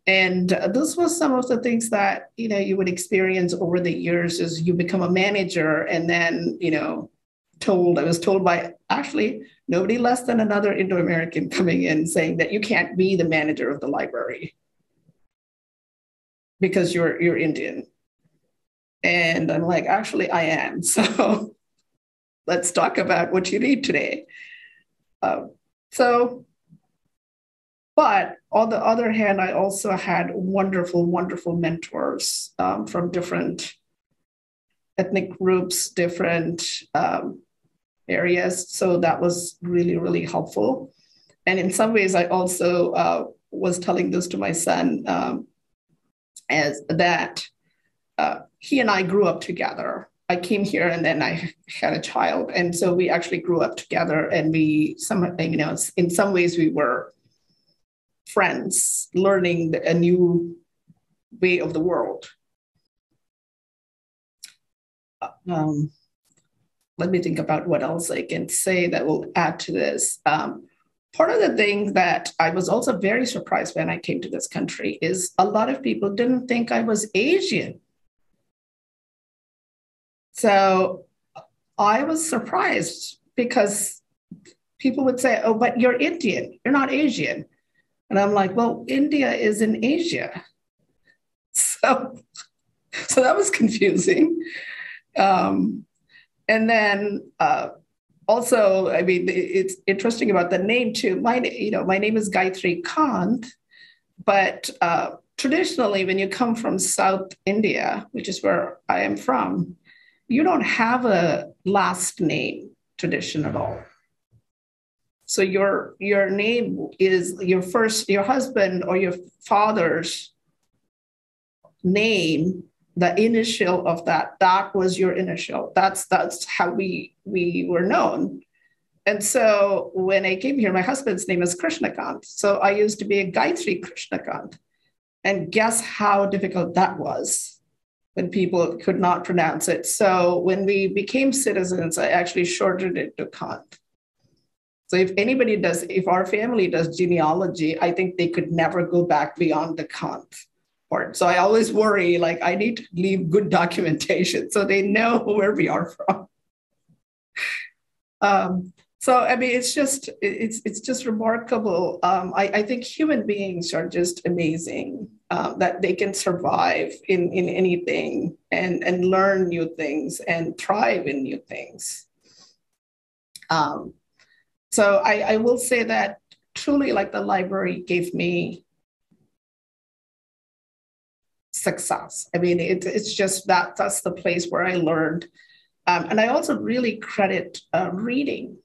And this was some of the things that, you would experience over the years as you become a manager, and then, I was told by actually nobody less than another Indo-American coming in saying that you can't be the manager of the library because you're Indian. And I'm like, actually, I am. So let's talk about what you need today. But on the other hand, I also had wonderful, wonderful mentors from different ethnic groups, different areas. So that was really, really helpful. And in some ways, I also was telling this to my son as that he and I grew up together. I came here and then I had a child. And so we actually grew up together, and in some ways we were friends, learning a new way of the world. Let me think about what else I can say that will add to this. Part of the thing that I was also very surprised when I came to this country is a lot of people didn't think I was Asian. So I was surprised because people would say, oh, but you're Indian, you're not Asian. And I'm like, well, India is in Asia. So that was confusing. And then also, I mean, it's interesting about the name too. My name is Gayatri Kant, but traditionally, when you come from South India, which is where I am from, you don't have a last name tradition at all. So your name is your husband or your father's name, the initial of that was your initial. That's how we were known. And so when I came here, my husband's name is Krishnakant. So I used to be a Gayatri Krishnakant. And guess how difficult that was when people could not pronounce it. So when we became citizens, I actually shortened it to Kant. So if our family does genealogy, I think they could never go back beyond the Kant part. So I always worry, like I need to leave good documentation so they know where we are from. So I mean, it's just remarkable. I think human beings are just amazing, that they can survive in anything and learn new things and thrive in new things. So I will say that truly, like, the library gave me success. I mean, it's just that's the place where I learned, and I also really credit reading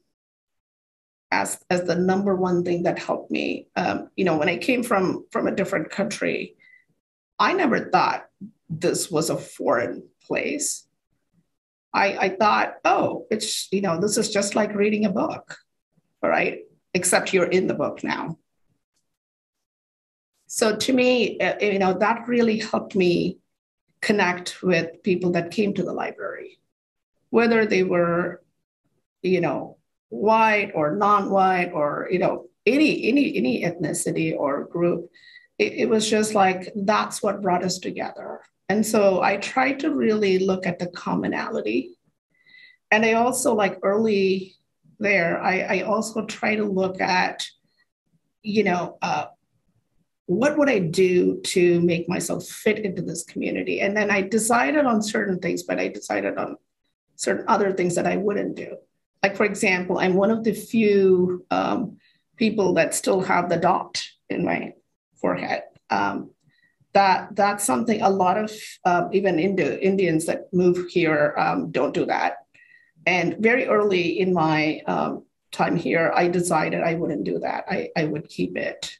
as the number one thing that helped me. When I came from a different country, I never thought this was a foreign place. I thought, oh, it's, this is just like reading a book, all right? Except you're in the book now. So to me, that really helped me connect with people that came to the library, whether they were, white or non-white or, any ethnicity or group. It was just like, that's what brought us together. And so I tried to really look at the commonality. And I also, like, early there, I also try to look at, what would I do to make myself fit into this community? And then I decided on certain things, but I decided on certain other things that I wouldn't do. Like, for example, I'm one of the few people that still have the dot in my forehead. That's something a lot of even Indians that move here don't do that. And very early in my time here, I decided I wouldn't do that. I would keep it.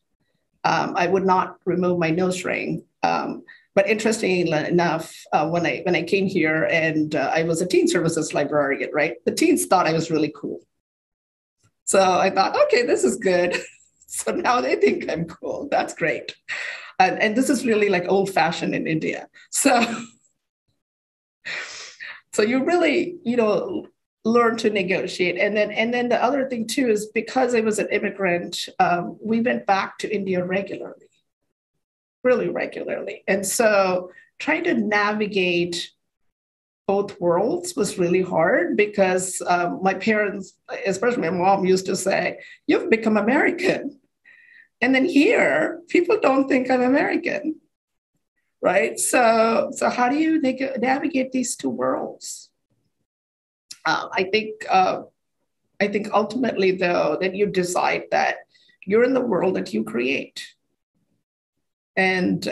I would not remove my nose ring. But interestingly enough, when I came here and I was a teen services librarian, right? The teens thought I was really cool. So I thought, okay, this is good. So now they think I'm cool. That's great. And this is really like old fashioned in India. So you really, learn to negotiate. And then the other thing too is, because I was an immigrant, we went back to India really regularly. And so trying to navigate both worlds was really hard, because my parents, especially my mom, used to say, "You've become American." And then here, people don't think I'm American, right? So how do you navigate these two worlds? I think ultimately, though, that you decide that you're in the world that you create. And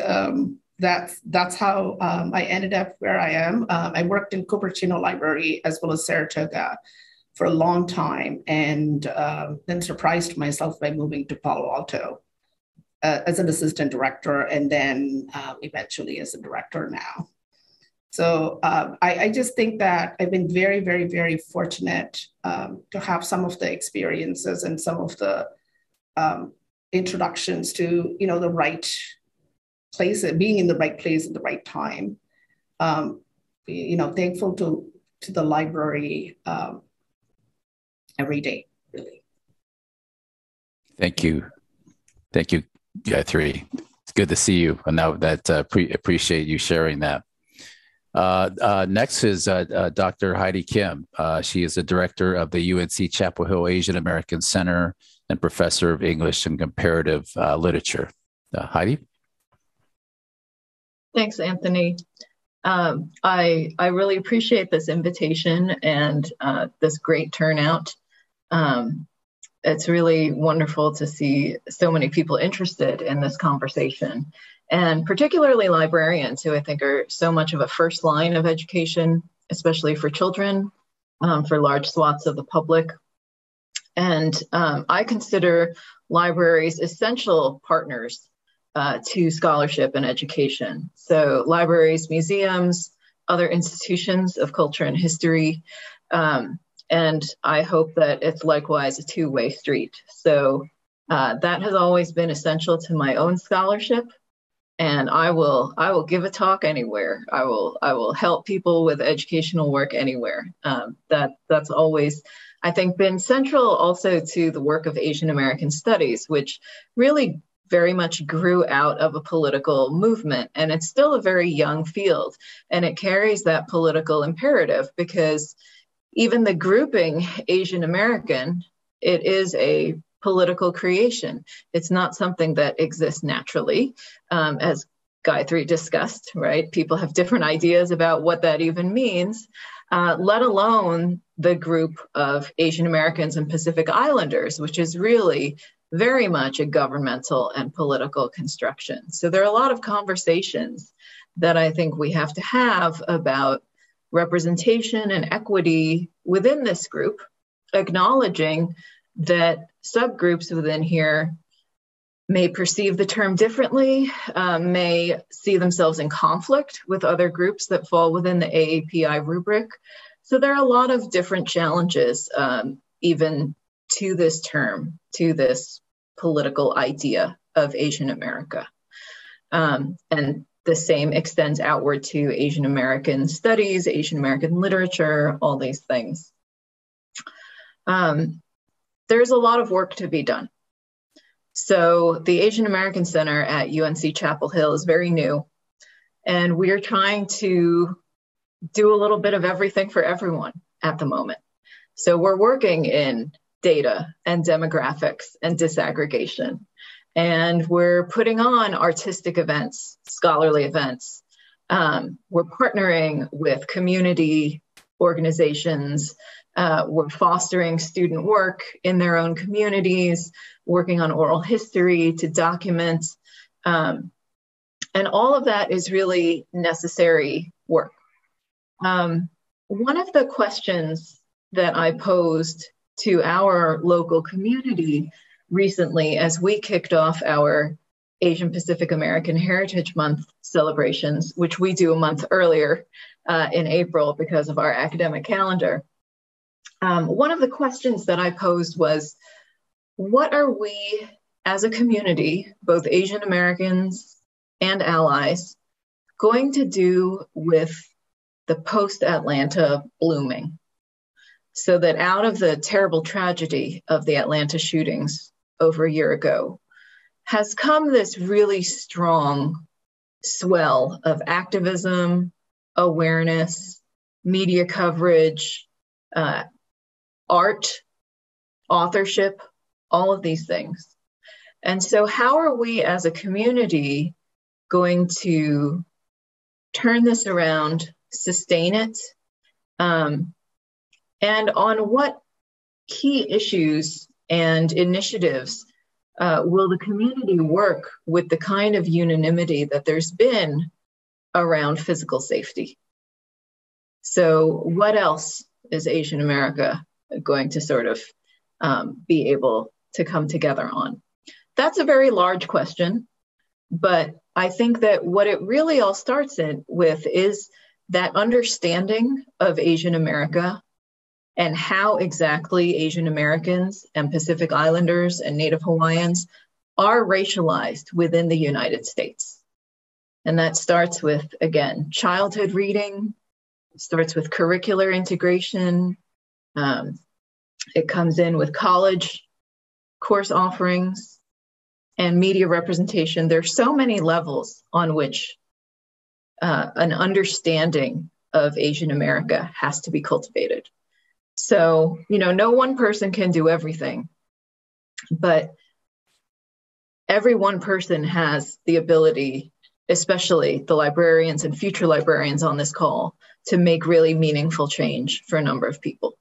that's how I ended up where I am. I worked in Cupertino Library as well as Saratoga for a long time, and then surprised myself by moving to Palo Alto as an assistant director, and then eventually as a director now. So I just think that I've been very, very, very fortunate to have some of the experiences and some of the introductions to, the right place, being in the right place at the right time. Thankful to the library every day, really. Thank you, Gayatri. It's good to see you, and now that appreciate you sharing that. Next is Dr. Heidi Kim. She is the director of the UNC Chapel Hill Asian American Center and professor of English and comparative literature. Heidi? Thanks, Anthony. I really appreciate this invitation and this great turnout. It's really wonderful to see so many people interested in this conversation, and particularly librarians, who I think are so much of a first line of education, especially for children, for large swaths of the public. And I consider libraries essential partners to scholarship and education. So libraries, museums, other institutions of culture and history, and I hope that it's likewise a two-way street. So that has always been essential to my own scholarship, and I will give a talk anywhere. I will help people with educational work anywhere. That's always, I think, been central also to the work of Asian American Studies, which really very much grew out of a political movement. And it's still a very young field, and it carries that political imperative because, even the grouping Asian American, it is a political creation. It's not something that exists naturally, as Gayatri discussed, right? People have different ideas about what that even means, let alone the group of Asian Americans and Pacific Islanders, which is really very much a governmental and political construction. So there are a lot of conversations that I think we have to have about representation and equity within this group, acknowledging that subgroups within here may perceive the term differently, may see themselves in conflict with other groups that fall within the AAPI rubric. So there are a lot of different challenges, even to this term, to this political idea of Asian America. And the same extends outward to Asian American studies, Asian American literature, all these things. There's a lot of work to be done. So the Asian American Center at UNC Chapel Hill is very new, and we're trying to do a little bit of everything for everyone at the moment. So we're working in data and demographics and disaggregation, and we're putting on artistic events, scholarly events. We're partnering with community organizations. We're fostering student work in their own communities, working on oral history to document. And all of that is really necessary work. One of the questions that I posed to our local community recently as we kicked off our Asian Pacific American Heritage Month celebrations, which we do a month earlier in April because of our academic calendar. One of the questions that I posed was, what are we as a community, both Asian Americans and allies, going to do with the post-Atlanta blooming? So that out of the terrible tragedy of the Atlanta shootings over a year ago has come this really strong swell of activism, awareness, media coverage, art, authorship, all of these things. And so how are we as a community going to turn this around, sustain it, and on what key issues and initiatives will the community work with the kind of unanimity that there's been around physical safety? So what else is Asian America going to sort of be able to come together on? That's a very large question, but I think that what it really all starts with is that understanding of Asian America and how exactly Asian Americans and Pacific Islanders and Native Hawaiians are racialized within the United States. And that starts with, again, childhood reading, starts with curricular integration. It comes in with college course offerings and media representation. There's so many levels on which an understanding of Asian America has to be cultivated. So, no one person can do everything, but every one person has the ability, especially the librarians and future librarians on this call, to make really meaningful change for a number of people.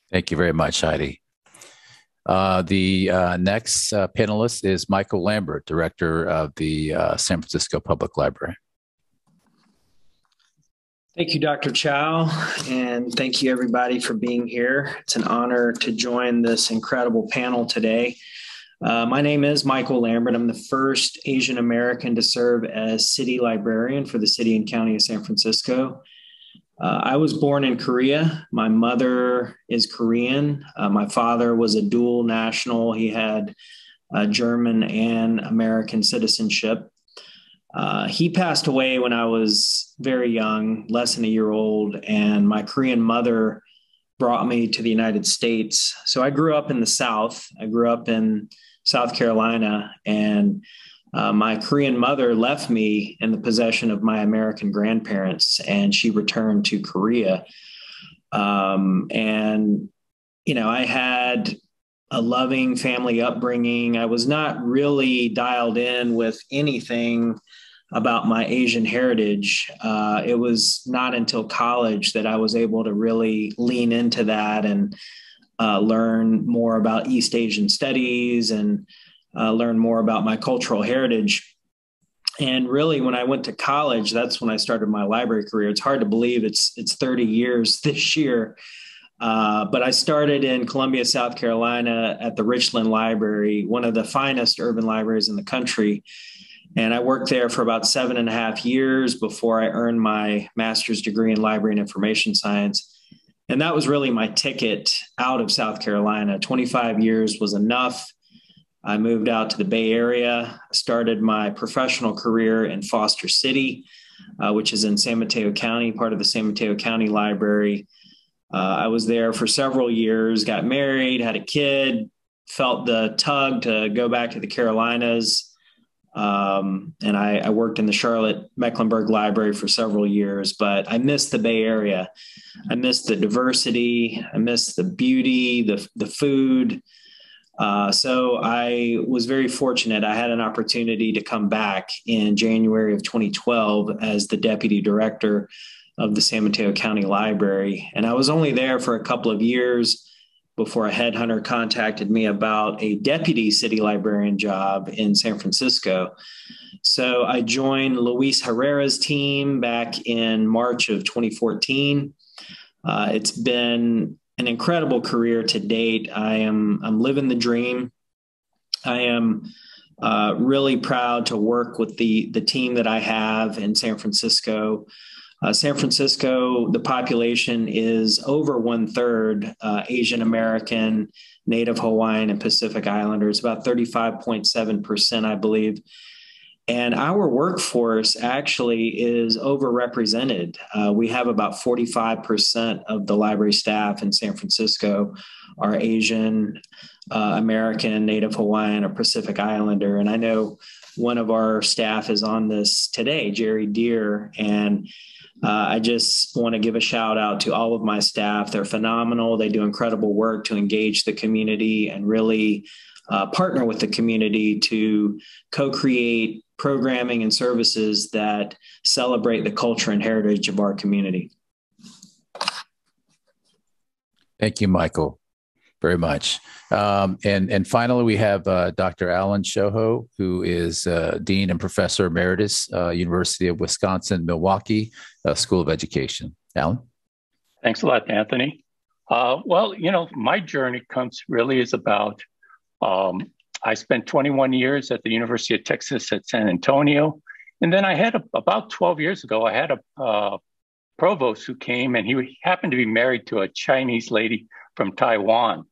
Thank you very much, Heidi. The next panelist is Michael Lambert, Director of the San Francisco Public Library. Thank you, Dr. Chow, and thank you everybody for being here. It's an honor to join this incredible panel today. My name is Michael Lambert. I'm the first Asian American to serve as city librarian for the city and county of San Francisco. I was born in Korea. My mother is Korean. My father was a dual national. He had German and American citizenship. He passed away when I was very young, less than a year old, and my Korean mother brought me to the United States. So I grew up in the South. I grew up in South Carolina, and My Korean mother left me in the possession of my American grandparents, and she returned to Korea. And, I had a loving family upbringing. I was not really dialed in with anything about my Asian heritage. It was not until college that I was able to really lean into that and learn more about East Asian studies and learn more about my cultural heritage. And really, when I went to college, that's when I started my library career. It's hard to believe it's 30 years this year. But I started in Columbia, South Carolina at the Richland Library, one of the finest urban libraries in the country. And I worked there for about 7.5 years before I earned my master's degree in library and information science. And that was really my ticket out of South Carolina. 25 years was enough. I moved out to the Bay Area, started my professional career in Foster City, which is in San Mateo County, part of the San Mateo County Library. I was there for several years, got married, had a kid, felt the tug to go back to the Carolinas. And I worked in the Charlotte Mecklenburg Library for several years, but I missed the Bay Area. I missed the diversity. I missed the beauty, the food. So I was very fortunate. I had an opportunity to come back in January of 2012 as the deputy director of the San Mateo County Library. And I was only there for a couple of years before a headhunter contacted me about a deputy city librarian job in San Francisco. So I joined Luis Herrera's team back in March of 2014. It's been an incredible career to date. I'm living the dream. I am really proud to work with the team that I have in San Francisco. San Francisco, the population is over 1/3 Asian American, Native Hawaiian, and Pacific Islanders, about 35.7%, I believe. And our workforce actually is overrepresented. We have about 45% of the library staff in San Francisco are Asian, American, Native Hawaiian, or Pacific Islander. And I know one of our staff is on this today, Jerry Deere. And I just want to give a shout out to all of my staff. They're phenomenal. They do incredible work to engage the community and really partner with the community to co-create programming and services that celebrate the culture and heritage of our community. Thank you, Michael, very much. And finally, we have Dr. Alan Shoho, who is Dean and Professor Emeritus, University of Wisconsin-Milwaukee School of Education. Alan? Thanks a lot, Anthony. Well, my journey is about I spent 21 years at the University of Texas at San Antonio. And then I had about 12 years ago, I had a provost who came, and he happened to be married to a Chinese lady from Taiwan.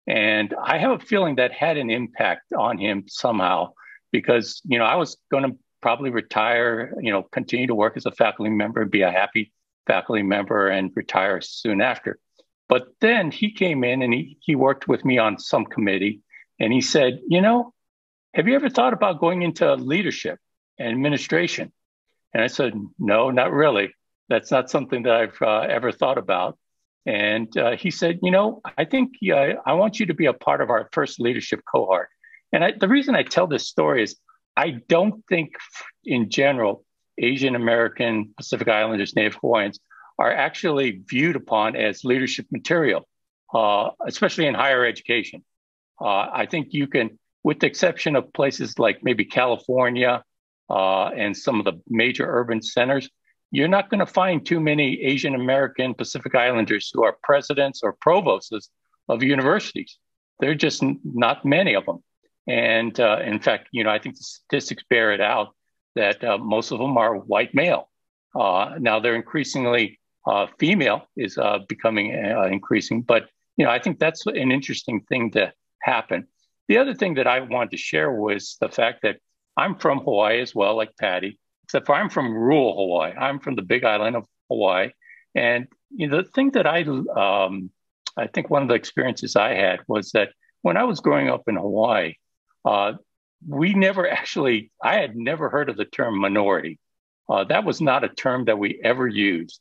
And I have a feeling that had an impact on him somehow, because, I was going to probably retire, continue to work as a faculty member, be a happy faculty member, and retire soon after. But then he came in and he worked with me on some committee. And he said, have you ever thought about going into leadership and administration? And I said, no, not really. That's not something that I've ever thought about. And he said, I think I want you to be a part of our first leadership cohort. And the reason I tell this story is I don't think in general, Asian American, Pacific Islanders, Native Hawaiians are actually viewed upon as leadership material, especially in higher education. I think you can, with the exception of places like maybe California and some of the major urban centers, you're not going to find too many Asian American Pacific Islanders who are presidents or provosts of universities. There are just not many of them. And in fact, I think the statistics bear it out that most of them are white male. Now they're increasingly female is becoming increasing, but I think that's an interesting thing to happen. The other thing that I wanted to share was the fact that I'm from Hawaii as well, like Patty, except for I'm from rural Hawaii. I'm from the Big Island of Hawaii. And the thing that I think one of the experiences I had was that when I was growing up in Hawaii, we never actually, I had never heard of the term minority. That was not a term that we ever used.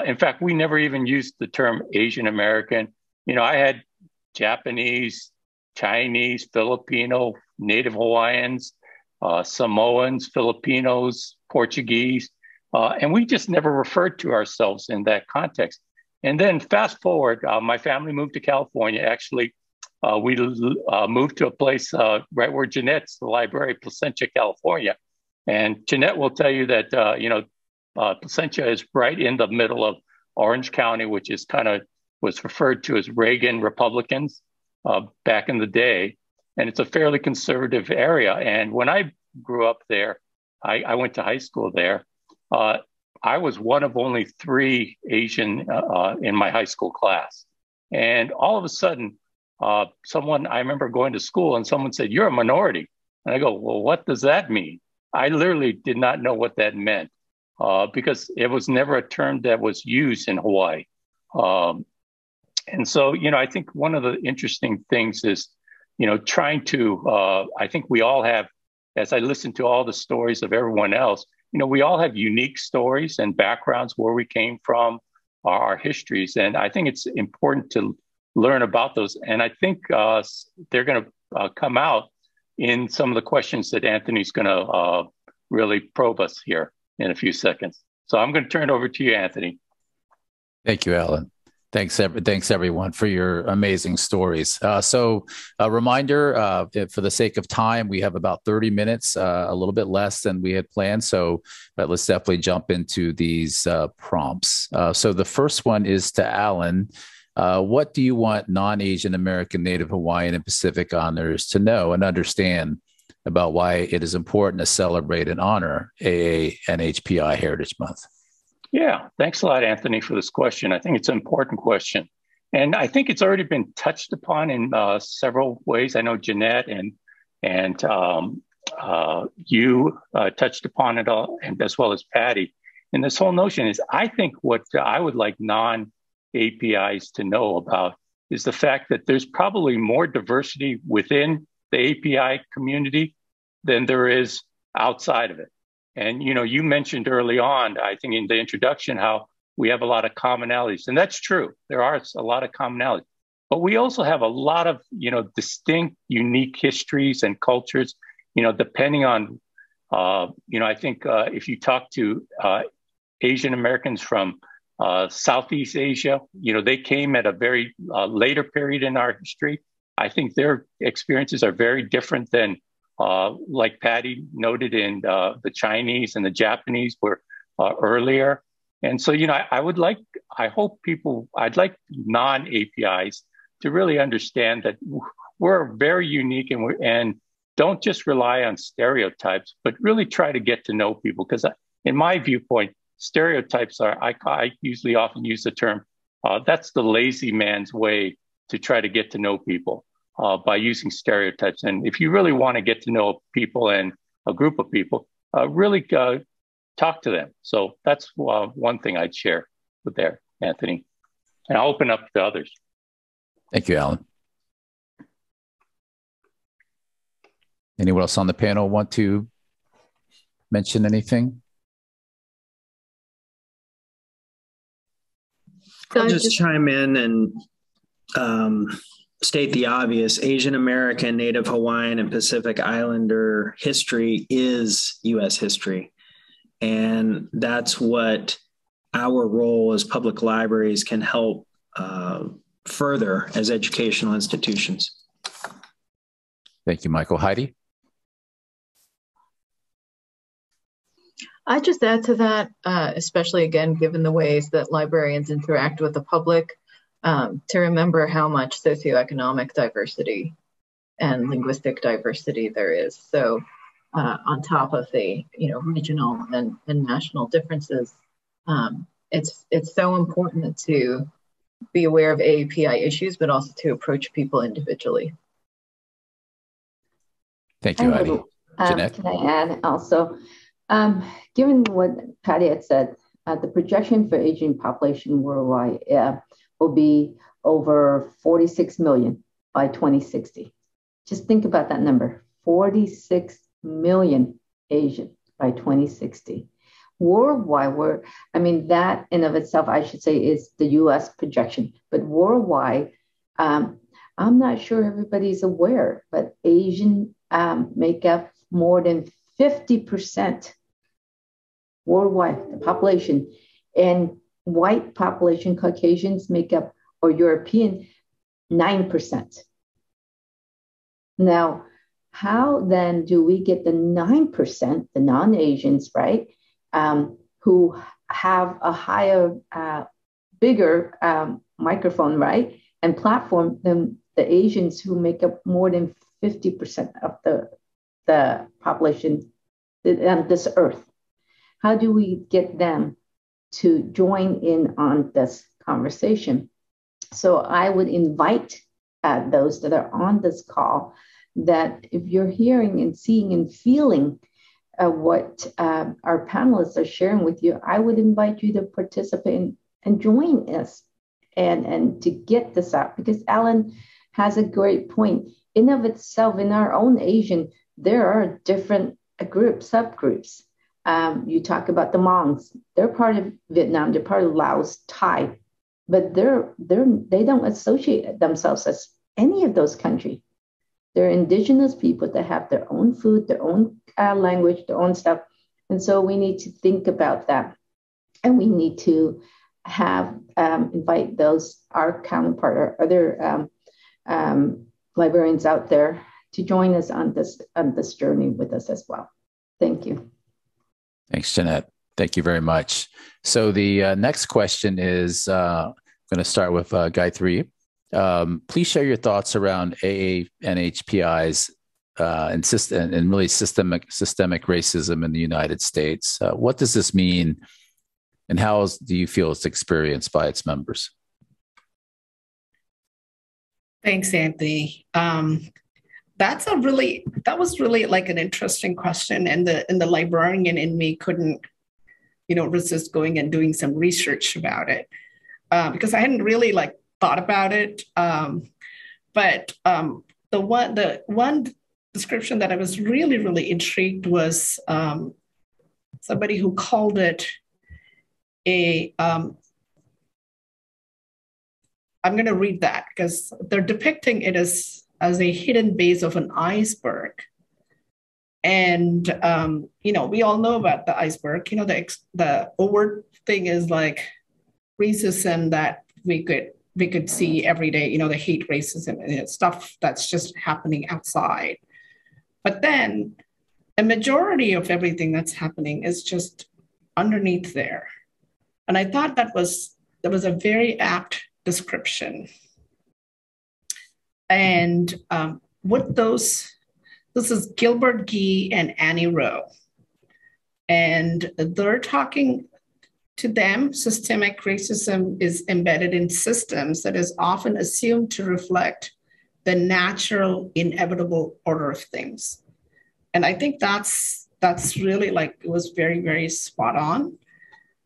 In fact, we never even used the term Asian American. You know, I had Japanese, Chinese, Filipino, Native Hawaiians, Samoans, Filipinos, Portuguese, and we just never referred to ourselves in that context. And then fast forward, my family moved to California. Actually, we moved to a place right where Jeanette's, the library, Placentia, California. And Jeanette will tell you that, Placentia is right in the middle of Orange County, which is was referred to as Reagan Republicans back in the day. And it's a fairly conservative area. And when I grew up there, I went to high school there. I was one of only 3 Asian in my high school class. And all of a sudden, I remember going to school and someone said, "You're a minority." And I go, "Well, what does that mean?" I literally did not know what that meant because it was never a term that was used in Hawaii. And so, I think one of the interesting things is, trying to, I think we all have, as I listen to all the stories of everyone else, we all have unique stories and backgrounds where we came from, our histories. And I think it's important to learn about those. And I think they're going to come out in some of the questions that Anthony's going to really probe us here in a few seconds. So I'm going to turn it over to you, Anthony. Thank you, Alan. Thanks, everyone, for your amazing stories. So a reminder, for the sake of time, we have about 30 minutes, a little bit less than we had planned. But let's definitely jump into these prompts. So the first one is to Alan. What do you want non-Asian American, Native Hawaiian, and Pacific honors to know and understand about why it is important to celebrate and honor AA and HPI Heritage Month? Yeah, thanks a lot, Anthony, for this question. I think it's an important question. And I think it's already been touched upon in several ways. I know Jeanette and you touched upon it all, and as well as Patty. And this whole notion is, I think what I would like non-APIs to know about is the fact that there's probably more diversity within the API community than there is outside of it. And, you mentioned early on, I think in the introduction, how we have a lot of commonalities. And that's true. There are a lot of commonalities. But we also have a lot of, distinct, unique histories and cultures, depending on, I think if you talk to Asian Americans from Southeast Asia, they came at a very later period in our history. I think their experiences are very different than like Patty noted in the Chinese and the Japanese were earlier. And so, I'd like non-APIs to really understand that we're very unique and don't just rely on stereotypes, but really try to get to know people. Because in my viewpoint, stereotypes I usually often use the term, that's the lazy man's way to try to get to know people. By using stereotypes. And if you really want to get to know people and a group of people, really talk to them. So that's one thing I'd share with there, Anthony. And I'll open up to others. Thank you, Alan. Anyone else on the panel want to mention anything? I'll just chime in and state the obvious. Asian American, Native Hawaiian, and Pacific Islander history is U.S. history. And that's what our role as public libraries can help further as educational institutions. Thank you, Michael. Heidi? I just add to that, especially again, given the ways that librarians interact with the public, to remember how much socioeconomic diversity and linguistic diversity there is. So on top of the regional and national differences, it's so important to be aware of AAPI issues, but also to approach people individually. Thank you, Heidi. Jeanette? Can I add also, given what Patty had said, the projection for aging population worldwide will be over 46 million by 2060. Just think about that number, 46 million Asians by 2060. Worldwide, that in of itself, I should say, is the US projection. But worldwide, I'm not sure everybody's aware, but Asian make up more than 50% worldwide, the population. And white population, Caucasians make up, or European, 9%. Now, how then do we get the 9%, the non-Asians, right, who have a higher, bigger microphone, right, and platform than the Asians who make up more than 50% of the population on this earth? How do we get them to join in on this conversation? So I would invite those that are on this call that if you're hearing and seeing and feeling what our panelists are sharing with you, I would invite you to participate and join us and to get this out, because Alan has a great point. In of itself, in our own Asian, there are different groups, subgroups. You talk about the Hmongs. They're part of Vietnam. They're part of Laos, Thai, but they don't associate themselves as any of those countries. They're indigenous people that have their own food, their own language, their own stuff. And so we need to think about that. And we need to have invite those, our counterpart, or other librarians out there to join us on this journey with us as well. Thank you. Thanks, Jeanette. Thank you very much. So the next question is going to start with Gayatri. Please share your thoughts around AANHPIs and really systemic racism in the United States. What does this mean, and how do you feel it's experienced by its members? Thanks, Anthony. That was really like an interesting question, and the librarian in me couldn't, resist going and doing some research about it because I hadn't really thought about it. But the one description that I was really, really intrigued was somebody who called it I'm going to read that because they're depicting it as a hidden base of an iceberg. And, we all know about the iceberg. The overt thing is like racism that we could see every day, the hate racism and stuff that's just happening outside. But then a majority of everything that's happening is just underneath there. And I thought that was a very apt description. And this is Gilbert Gee and Annie Rowe. And they're talking to them, systemic racism is embedded in systems that is often assumed to reflect the natural, inevitable order of things. And I think that's really it was very, very spot on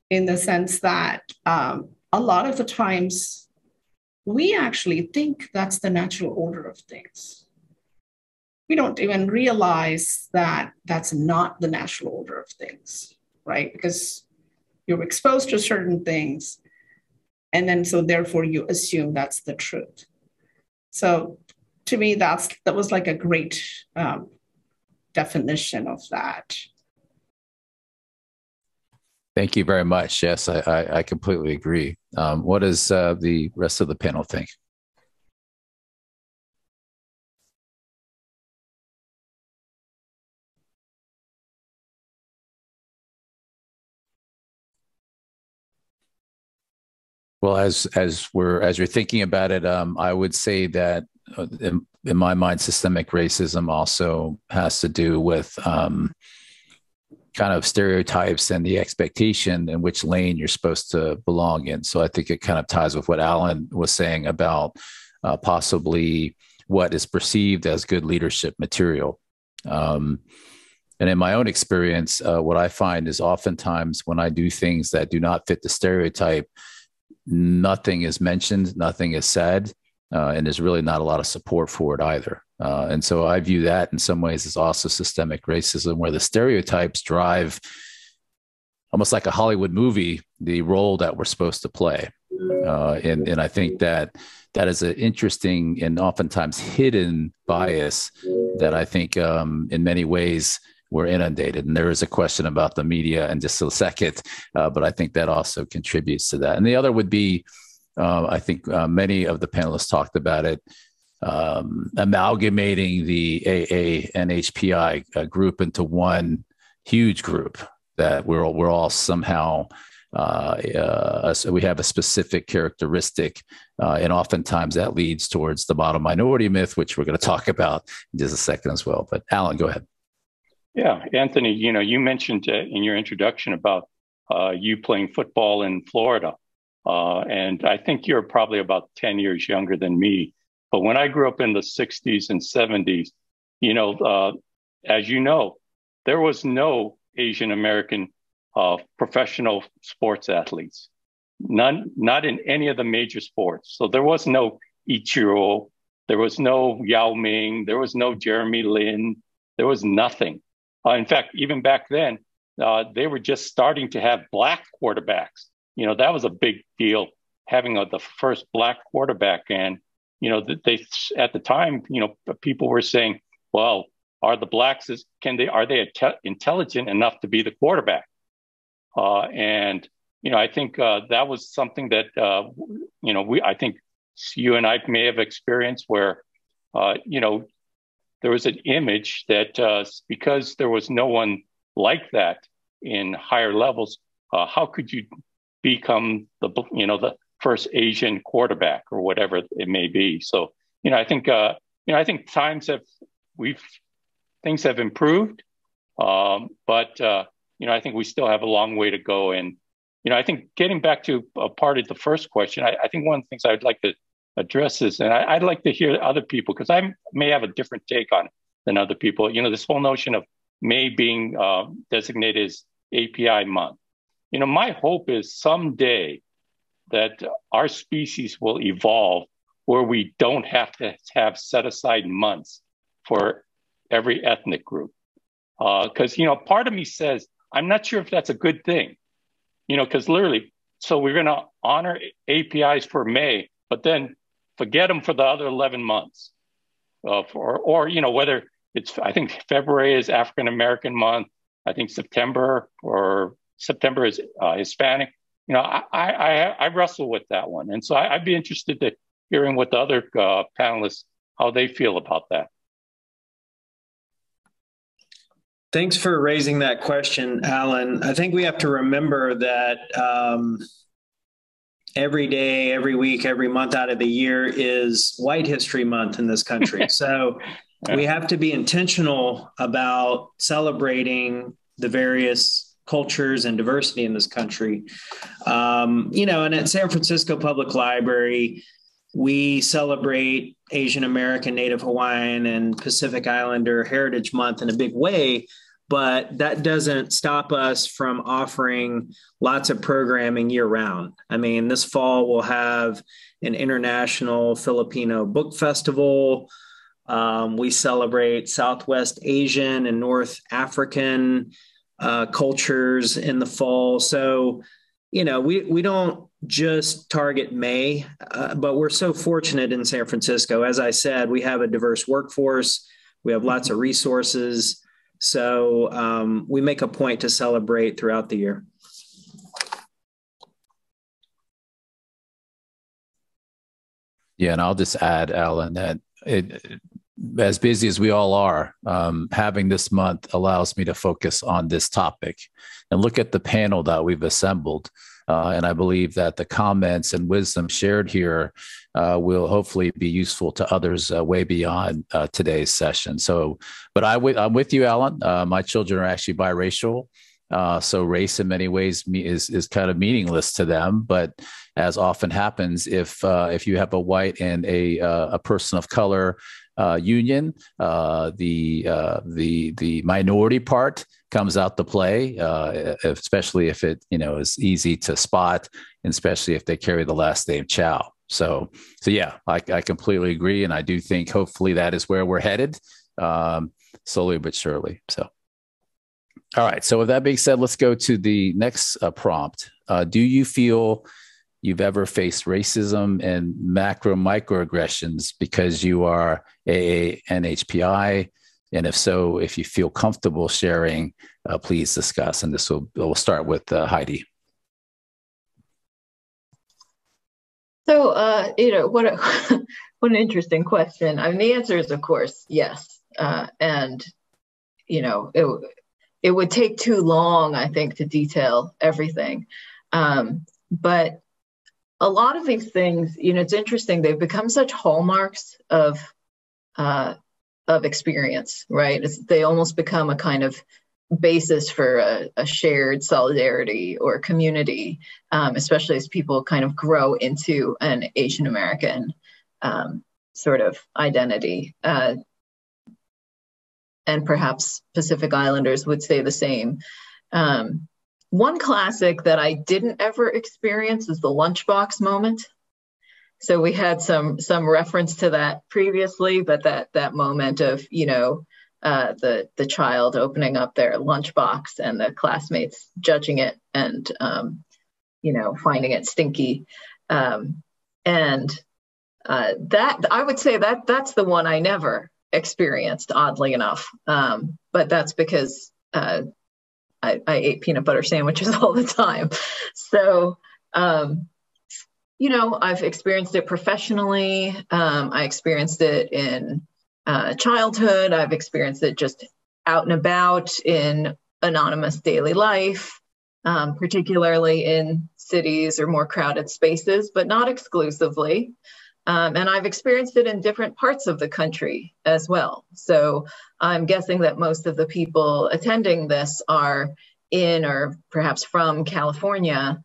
in the sense that a lot of the times we actually think that's the natural order of things. We don't even realize that that's not the natural order of things, right? Because you're exposed to certain things, and then so therefore you assume that's the truth. So to me, that was like a great definition of that. Thank you very much. Yes, I completely agree. What does the rest of the panel think? Well, as you're thinking about it, I would say that in my mind, systemic racism also has to do with kind of stereotypes and the expectation in which lane you're supposed to belong in. So I think it kind of ties with what Alan was saying about possibly what is perceived as good leadership material. And in my own experience, what I find is oftentimes when I do things that do not fit the stereotype, nothing is mentioned, nothing is said, and there's really not a lot of support for it either. And so I view that in some ways as also systemic racism, where the stereotypes drive almost like a Hollywood movie, the role that we're supposed to play. And I think that is an interesting and oftentimes hidden bias that I think in many ways we're inundated. And there is a question about the media in just a second, but I think that also contributes to that. And the other would be, I think many of the panelists talked about it, amalgamating the AA and HPI group into one huge group, that we're all somehow we have a specific characteristic, and oftentimes that leads towards the model minority myth, which we're going to talk about in just a second as well. But Alan, go ahead. Yeah, Anthony, you mentioned in your introduction about you playing football in Florida, and I think you're probably about 10 years younger than me. But when I grew up in the 60s and 70s, as you know, there was no Asian American professional sports athletes, none, not in any of the major sports. So there was no Ichiro, there was no Yao Ming, there was no Jeremy Lin, there was nothing. In fact, even back then, they were just starting to have black quarterbacks. That was a big deal, having the first black quarterback. And, they at the time, people were saying, well, are the blacks, are they intelligent enough to be the quarterback? And I think that was something that, I think you and I may have experienced where, there was an image that because there was no one like that in higher levels, how could you become the first Asian quarterback or whatever it may be? So, I think things have improved, but I think we still have a long way to go. And I think getting back to a part of the first question, I think one of the things I'd like to address is, and I'd like to hear other people, because I may have a different take on it than other people. This whole notion of May being designated as API month. My hope is someday that our species will evolve where we don't have to have set aside months for every ethnic group. Because, part of me says, I'm not sure if that's a good thing, because literally, so we're going to honor APIs for May, but then forget them for the other 11 months. Or whether it's, I think February is African-American month. I think September is Hispanic. I wrestle with that one. And so I'd be interested to hearing what the other panelists, how they feel about that. Thanks for raising that question, Alan. I think we have to remember that every day, every week, every month out of the year is White History Month in this country. So we have to be intentional about celebrating the various cultures and diversity in this country. And at San Francisco Public Library, we celebrate Asian American, Native Hawaiian, and Pacific Islander Heritage Month in a big way, but that doesn't stop us from offering lots of programming year round. I mean, this fall we'll have an International Filipino Book Festival. We celebrate Southwest Asian and North African cultures in the fall. So, we don't just target May, but we're so fortunate in San Francisco. As I said, we have a diverse workforce. We have lots of resources. So we make a point to celebrate throughout the year. Yeah, and I'll just add, Alan, that as busy as we all are, having this month allows me to focus on this topic and look at the panel that we've assembled. And I believe that the comments and wisdom shared here will hopefully be useful to others way beyond today's session. So, but I'm with you, Alan. My children are actually biracial. So race in many ways is kind of meaningless to them. But as often happens, if you have a white and a person of color union, the minority part comes out to play, especially if it is easy to spot, and especially if they carry the last name Chow. So yeah, I completely agree. And I do think hopefully that is where we're headed, slowly but surely. So, all right. So with that being said, let's go to the next prompt. Do you feel you've ever faced racism and microaggressions because you are a NHPI? And if so, if you feel comfortable sharing, please discuss. And we'll start with Heidi. So, what what an interesting question. I mean, the answer is, of course, yes. And, it would take too long, I think, to detail everything. But a lot of these things, it's interesting. They've become such hallmarks of experience, right? They almost become a kind of basis for a shared solidarity or community, especially as people kind of grow into an Asian American sort of identity. And perhaps Pacific Islanders would say the same. One classic that I didn't ever experience is the lunchbox moment. So we had some reference to that previously, but that moment of, the child opening up their lunchbox and the classmates judging it and, finding it stinky. That I would say that's the one I never experienced, oddly enough. But that's because I ate peanut butter sandwiches all the time. So, I've experienced it professionally. I experienced it in childhood. I've experienced it just out and about in anonymous daily life, particularly in cities or more crowded spaces, but not exclusively. And I've experienced it in different parts of the country as well. So I'm guessing that most of the people attending this are in or perhaps from California.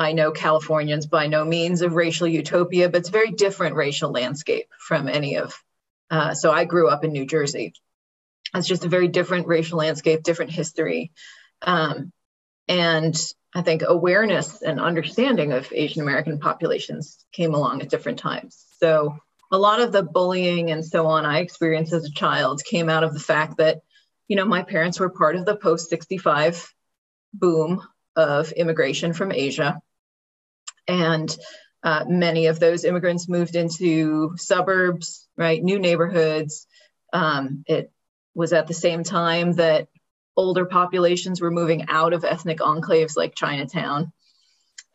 I know Californians by no means of racial utopia, but it's a very different racial landscape from any of. So I grew up in New Jersey. It's just a very different racial landscape, different history. And I think awareness and understanding of Asian American populations came along at different times. So a lot of the bullying and so on I experienced as a child came out of the fact that, my parents were part of the post-65 boom of immigration from Asia. And many of those immigrants moved into suburbs, right, new neighborhoods. It was at the same time that older populations were moving out of ethnic enclaves like Chinatown.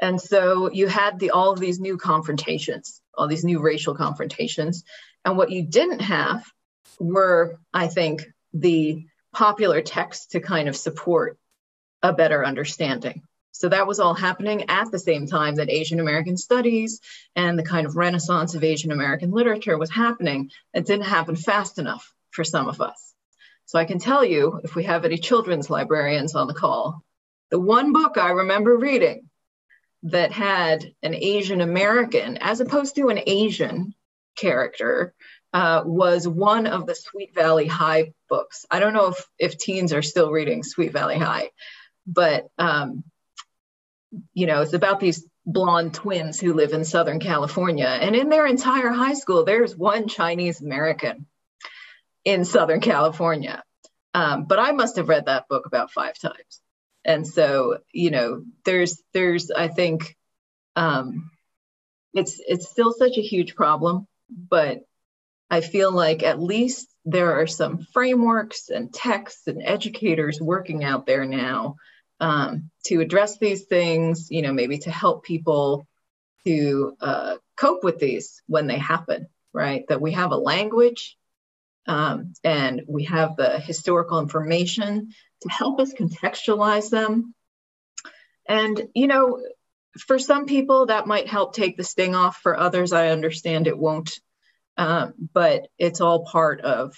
And so you had all of these new confrontations, all these new racial confrontations. And what you didn't have were, I think, the popular texts to kind of support a better understanding. So that was all happening at the same time that Asian American studies and the kind of renaissance of Asian American literature was happening. It didn't happen fast enough for some of us. So I can tell you, if we have any children's librarians on the call, the one book I remember reading that had an Asian American, as opposed to an Asian character, was one of the Sweet Valley High books. I don't know if teens are still reading Sweet Valley High, but it's about these blonde twins who live in Southern California. And in their entire high school, there's one Chinese American in Southern California. But I must have read that book about 5 times. And so, there's, I think, it's still such a huge problem, but I feel like at least there are some frameworks and texts and educators working out there now to address these things, maybe to help people to cope with these when they happen, right? That we have a language and we have the historical information to help us contextualize them. And, for some people that might help take the sting off. For others, I understand it won't. But it's all part of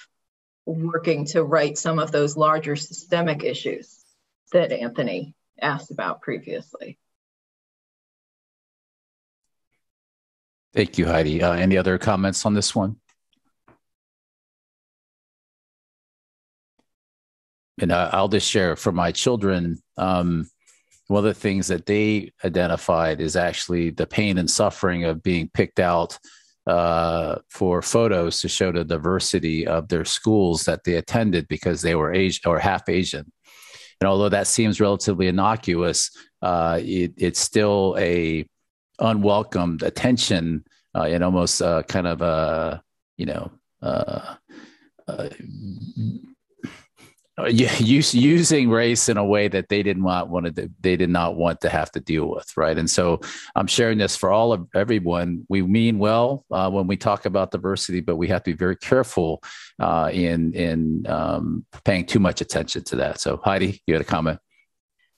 working to right some of those larger systemic issues that Anthony asked about previously. Thank you, Heidi. Any other comments on this one? And I'll just share for my children, one of the things that they identified is actually the pain and suffering of being picked out for photos to show the diversity of their schools that they attended because they were Asian or half Asian. And although that seems relatively innocuous, it's still a unwelcomed attention and almost kind of a, using race in a way that they did not want to have to deal with, right? And so I'm sharing this for everyone. We mean well when we talk about diversity, but we have to be very careful in paying too much attention to that. So Heidi, you had a comment.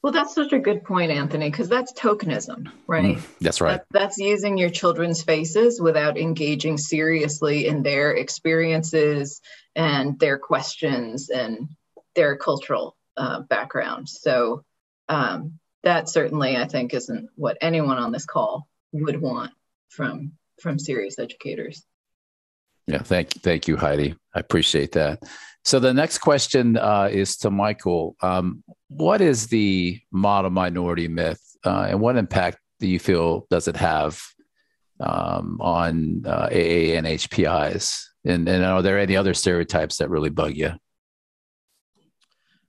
Well, that's such a good point, Anthony, because that's tokenism, right? That's right. That's using your children's faces without engaging seriously in their experiences and their questions and their cultural background. So that certainly, I think, isn't what anyone on this call would want from serious educators. Yeah, thank you, Heidi. I appreciate that. So the next question is to Michael. What is the model minority myth, and what impact do you feel does it have on AA and HPIs? And are there any other stereotypes that really bug you?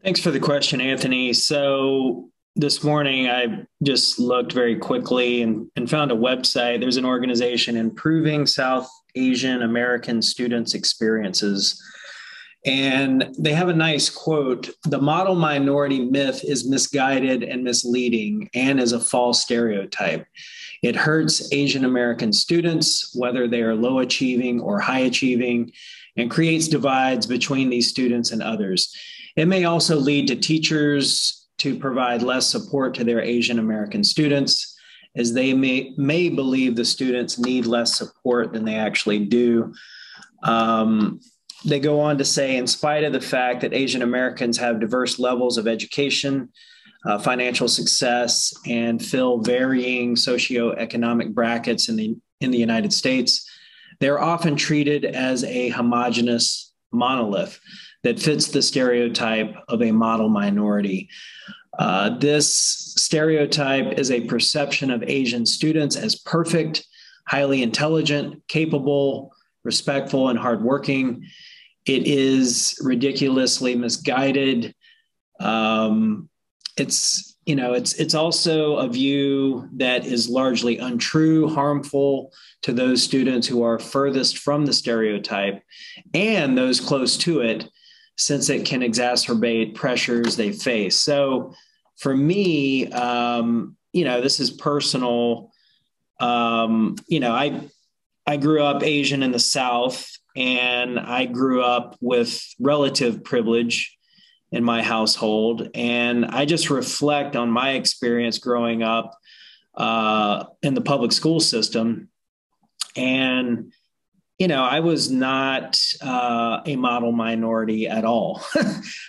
Thanks for the question, Anthony. So this morning, I just looked very quickly and found a website. There's an organization, Improving South Asian American Students' Experiences. And they have a nice quote: "The model minority myth is misguided and misleading and is a false stereotype. It hurts Asian American students, whether they are low achieving or high achieving, and creates divides between these students and others. It may also lead to teachers to provide less support to their Asian American students, as they may believe the students need less support than they actually do." They go on to say, in spite of the fact that Asian Americans have diverse levels of education, financial success, and fill varying socioeconomic brackets in the United States, they're often treated as a homogeneous monolith that fits the stereotype of a model minority. This stereotype is a perception of Asian students as perfect, highly intelligent, capable, respectful, and hardworking. It is ridiculously misguided. It's also a view that is largely untrue, harmful to those students who are furthest from the stereotype and those close to it, since it can exacerbate pressures they face. So for me, this is personal. I grew up Asian in the South, and I grew up with relative privilege in my household. And I just reflect on my experience growing up in the public school system. And, I was not a model minority at all.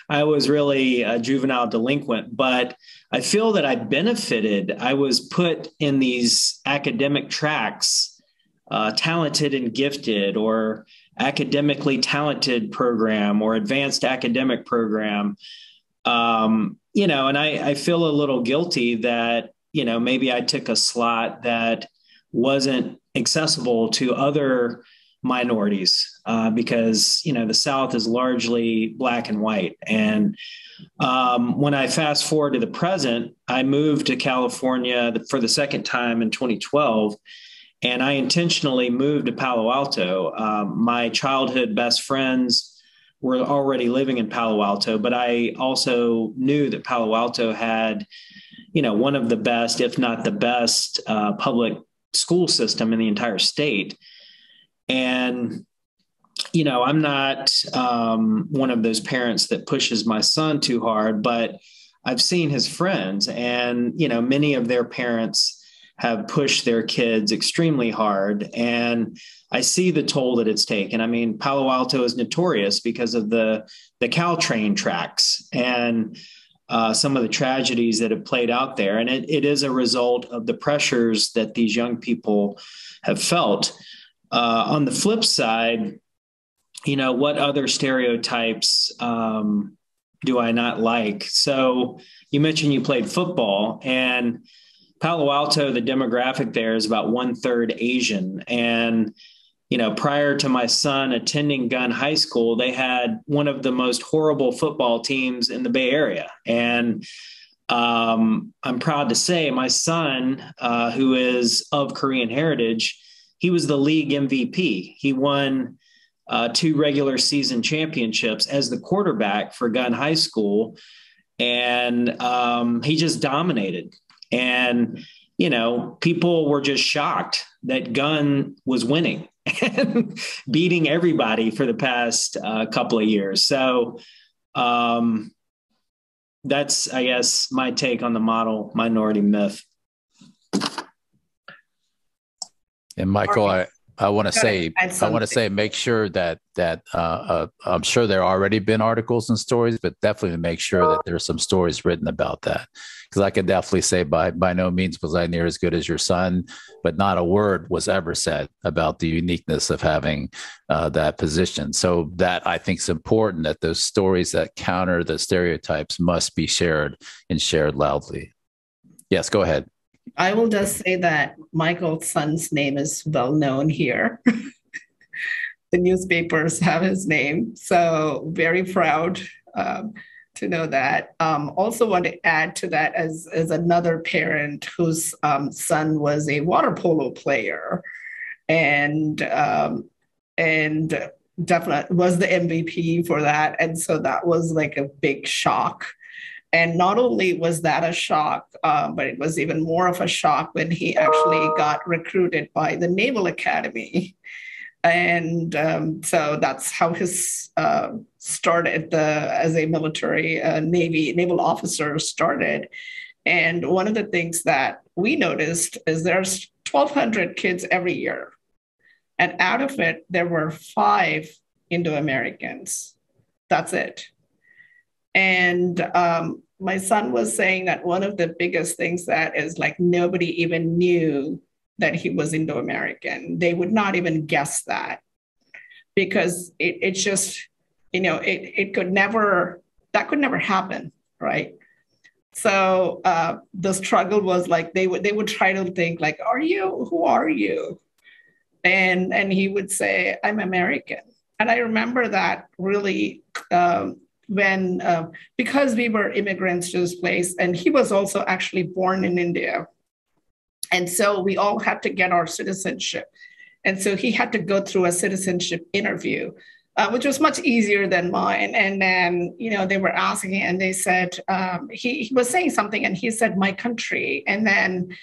I was really a juvenile delinquent, but I feel that I benefited. I was put in these academic tracks, talented and gifted, or academically talented program, or advanced academic program. And I feel a little guilty that, maybe I took a slot that wasn't accessible to other minorities because, the South is largely black and white. And when I fast forward to the present, I moved to California for the second time in 2012. And I intentionally moved to Palo Alto. My childhood best friends were already living in Palo Alto, but I also knew that Palo Alto had, one of the best, if not the best, public school system in the entire state. And, I'm not one of those parents that pushes my son too hard, but I've seen his friends, and, many of their parents have pushed their kids extremely hard. And I see the toll that it's taken. I mean, Palo Alto is notorious because of the Caltrain tracks and some of the tragedies that have played out there. And it is a result of the pressures that these young people have felt. On the flip side, what other stereotypes do I not like? So you mentioned you played football, and Palo Alto, the demographic there is about 1/3 Asian. And, prior to my son attending Gunn High School, they had one of the most horrible football teams in the Bay Area. And I'm proud to say my son, who is of Korean heritage, he was the league MVP. He won 2 regular season championships as the quarterback for Gunn High School. And he just dominated. And, people were just shocked that Gunn was winning and beating everybody for the past couple of years. So that's, I guess, my take on the model minority myth. And Michael, I want to say, make sure that I'm sure there already been articles and stories, but definitely make sure that there's some stories written about that. Because I can definitely say by no means was I near as good as your son, but not a word was ever said about the uniqueness of having that position. So that I think is important, that those stories that counter the stereotypes must be shared and shared loudly. Yes, go ahead. I will just say that Michael's son's name is well known here. The newspapers have his name, so very proud to know that. Also want to add to that as another parent whose son was a water polo player and definitely was the MVP for that. And so that was like a big shock. And not only was that a shock, but it was even more of a shock when he actually got recruited by the Naval Academy. And so that's how his started as a military naval officer started. And one of the things that we noticed is there's 1,200 kids every year. And out of it, there were 5 Indo-Americans. That's it. And my son was saying that one of the biggest things that is like nobody even knew that he was Indo-American. They would not even guess that because it just, it could never happen, right? So the struggle was like they would try to think like, who are you? And he would say, I'm American. And I remember that really when, because we were immigrants to this place, and he was also actually born in India. And so we all had to get our citizenship. And so he had to go through a citizenship interview, which was much easier than mine. And then, they were asking, and they said, he was saying something, and he said, my country. And then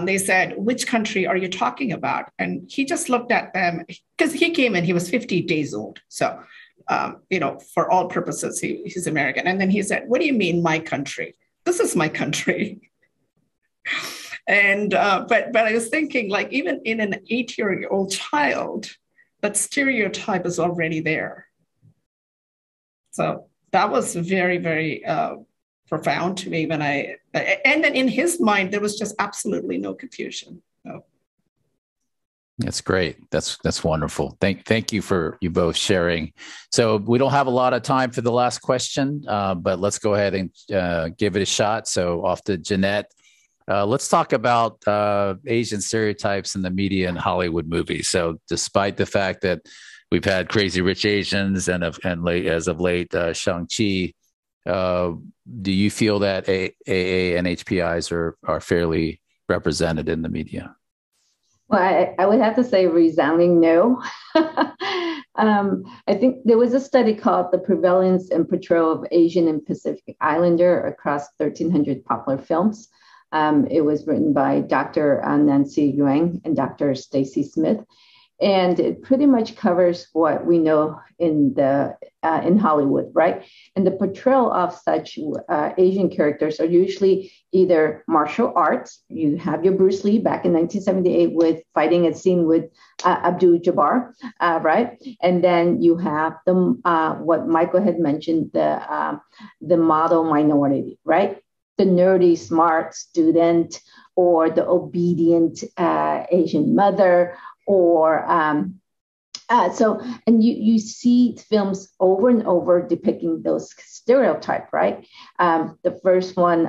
they said, which country are you talking about? And he just looked at them, because he came in, he was 50 days old. So, for all purposes, he's American. And then he said, what do you mean, my country? This is my country. And but I was thinking, like, even in an 8-year-old child, that stereotype is already there. So that was very, very profound to me and then in his mind, there was just absolutely no confusion. So. That's great. That's wonderful. Thank you for you both sharing. So we don't have a lot of time for the last question, but let's go ahead and give it a shot. So off to Jeanette. Let's talk about Asian stereotypes in the media and Hollywood movies. So despite the fact that we've had Crazy Rich Asians and as of late, Shang-Chi, do you feel that AA and HPIs are fairly represented in the media? Well, I would have to say resounding no. I think there was a study called The Prevalence and Portrayal of Asian and Pacific Islander across 1,300 popular films. It was written by Dr. Nancy Yuang and Dr. Stacy Smith, and it pretty much covers what we know in Hollywood, right? And the portrayal of such Asian characters are usually either martial arts. You have your Bruce Lee back in 1978 with fighting a scene with Abdul Jabbar, right? And then you have what Michael had mentioned, the model minority, right? The nerdy, smart student, or the obedient Asian mother, or And you see films over and over depicting those stereotypes, right? The first one,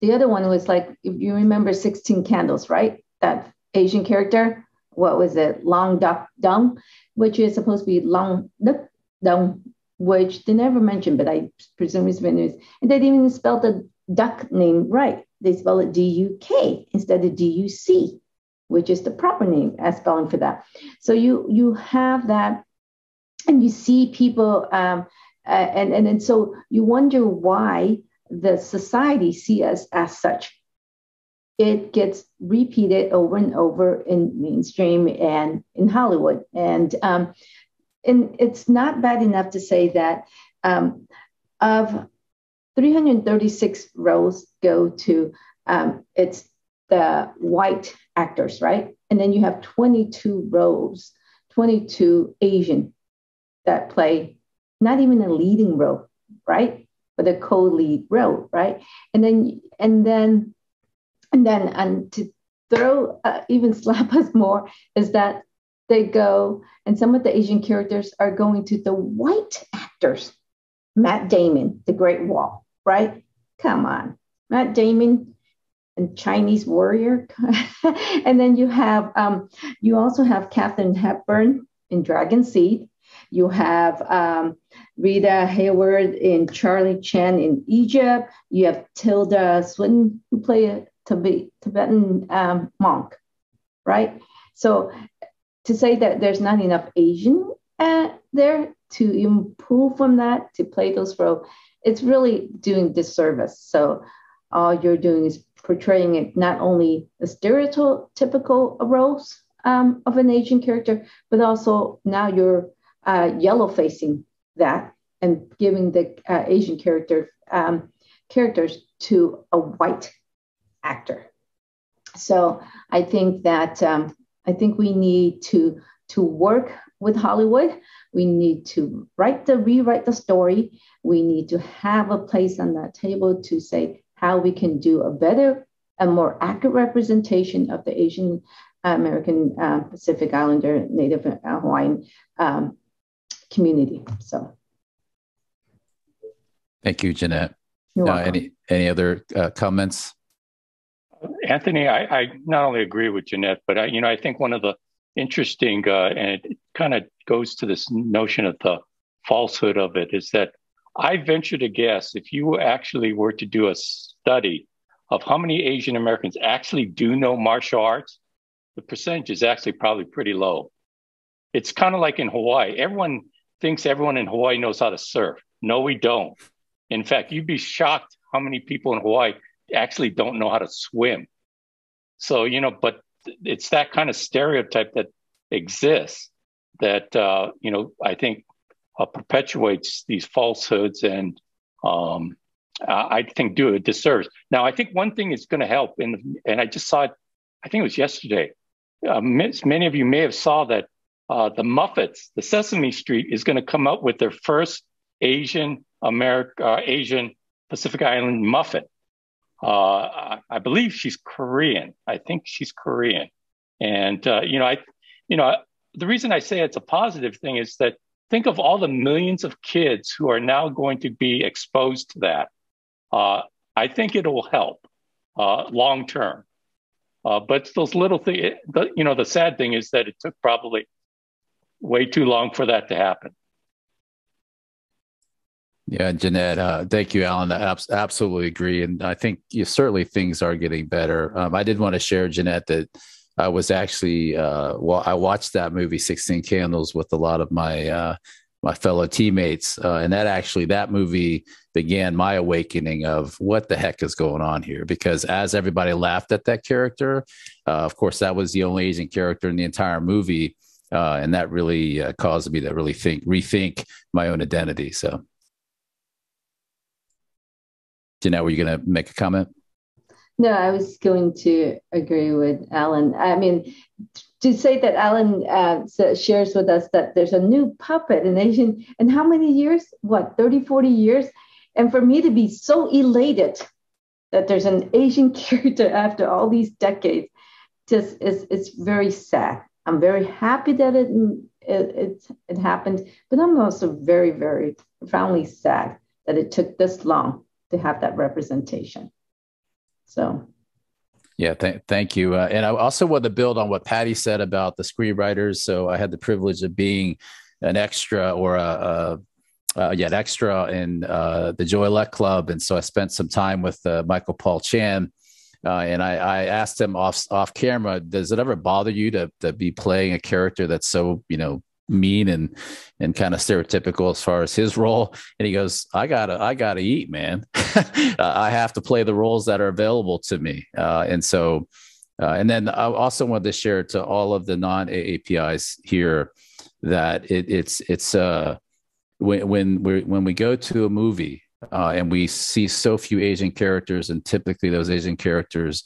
the other one was like, if you remember 16 Candles, right? That Asian character, what was it? Long Duck Dong, which is supposed to be Long Duck Dong, which they never mentioned, but I presume it's Vietnamese. And they didn't even spell the duck name right. They spell it D-U-K instead of D-U-C, which is the proper name as spelling for that. So you have that, and you see people, and so you wonder why the society see us as such. It gets repeated over and over in mainstream and in Hollywood, and it's not bad enough to say that of 336 roles go to it's the white actors, right? And then you have 22 roles, 22 Asian that play not even a leading role, right? But a co-lead role, right? And to throw even slap us more is that they go, and some of the Asian characters are going to the white actors. Matt Damon, The Great Wall, right? Come on, Matt Damon and Chinese Warrior. And then you have, you also have Katharine Hepburn in Dragon Seed. You have Rita Hayworth in Charlie Chan in Egypt. You have Tilda Swinton, who played a Tibetan monk, right? So to say that there's not enough Asian there to improve from that, to play those roles, it's really doing disservice. So all you're doing is portraying it not only the stereotypical roles of an Asian character, but also now you're yellow facing that and giving the Asian characters to a white actor. So I think that we need to work with Hollywood. We need to rewrite the story. We need to have a place on that table to say how we can do a better and more accurate representation of the Asian American Pacific Islander, Native Hawaiian community. So, thank you, Jeanette. Any other comments? Anthony, I not only agree with Jeanette, but I think one of the interesting, and it kind of goes to this notion of the falsehood of it, is that I venture to guess if you actually were to do a study of how many Asian Americans actually do know martial arts, the percentage is actually probably pretty low. It's kind of like in Hawaii. Everyone thinks everyone in Hawaii knows how to surf. No, we don't. In fact, you'd be shocked how many people in Hawaii actually don't know how to swim. So, but it's that kind of stereotype that exists that, I think perpetuates these falsehoods and I think do a disservice. Now, I think one thing is going to help, and I just saw it, I think it was yesterday. Many of you may have saw that the Muppets, the Sesame Street, is going to come up with their first Asian Pacific Island Muppet. I believe she's Korean. I think she's Korean. And, the reason I say it's a positive thing is that think of all the millions of kids who are now going to be exposed to that. I think it will help long term. But it's those little things, the sad thing is that it took probably way too long for that to happen. Yeah, Jeanette, thank you, Alan. I absolutely agree. And I think certainly things are getting better. I did want to share, Jeanette, that I was actually, I watched that movie 16 Candles with a lot of my fellow teammates. And that movie began my awakening of what the heck is going on here. Because as everybody laughed at that character, of course, that was the only Asian character in the entire movie. And that really caused me to really rethink my own identity. So, Jeanette, were you going to make a comment? No, I was going to agree with Alan. I mean, to say that Alan shares with us that there's a new puppet in Asian, and how many years? What, 30, 40 years? And for me to be so elated that there's an Asian character after all these decades, it's very sad. I'm very happy that it happened, but I'm also very, very profoundly sad that it took this long to have that representation. So. Yeah, thank you. And I also want to build on what Patty said about the screenwriters. So I had the privilege of being an extra or an extra in the Joylette Club. And so I spent some time with Michael Paul Chan. And I asked him off camera, does it ever bother you to be playing a character that's so, mean and kind of stereotypical as far as his role? And he goes, I gotta eat, man. I have to play the roles that are available to me. And then I also wanted to share to all of the non-AAPIs here that it's when we go to a movie and we see so few Asian characters, and typically those Asian characters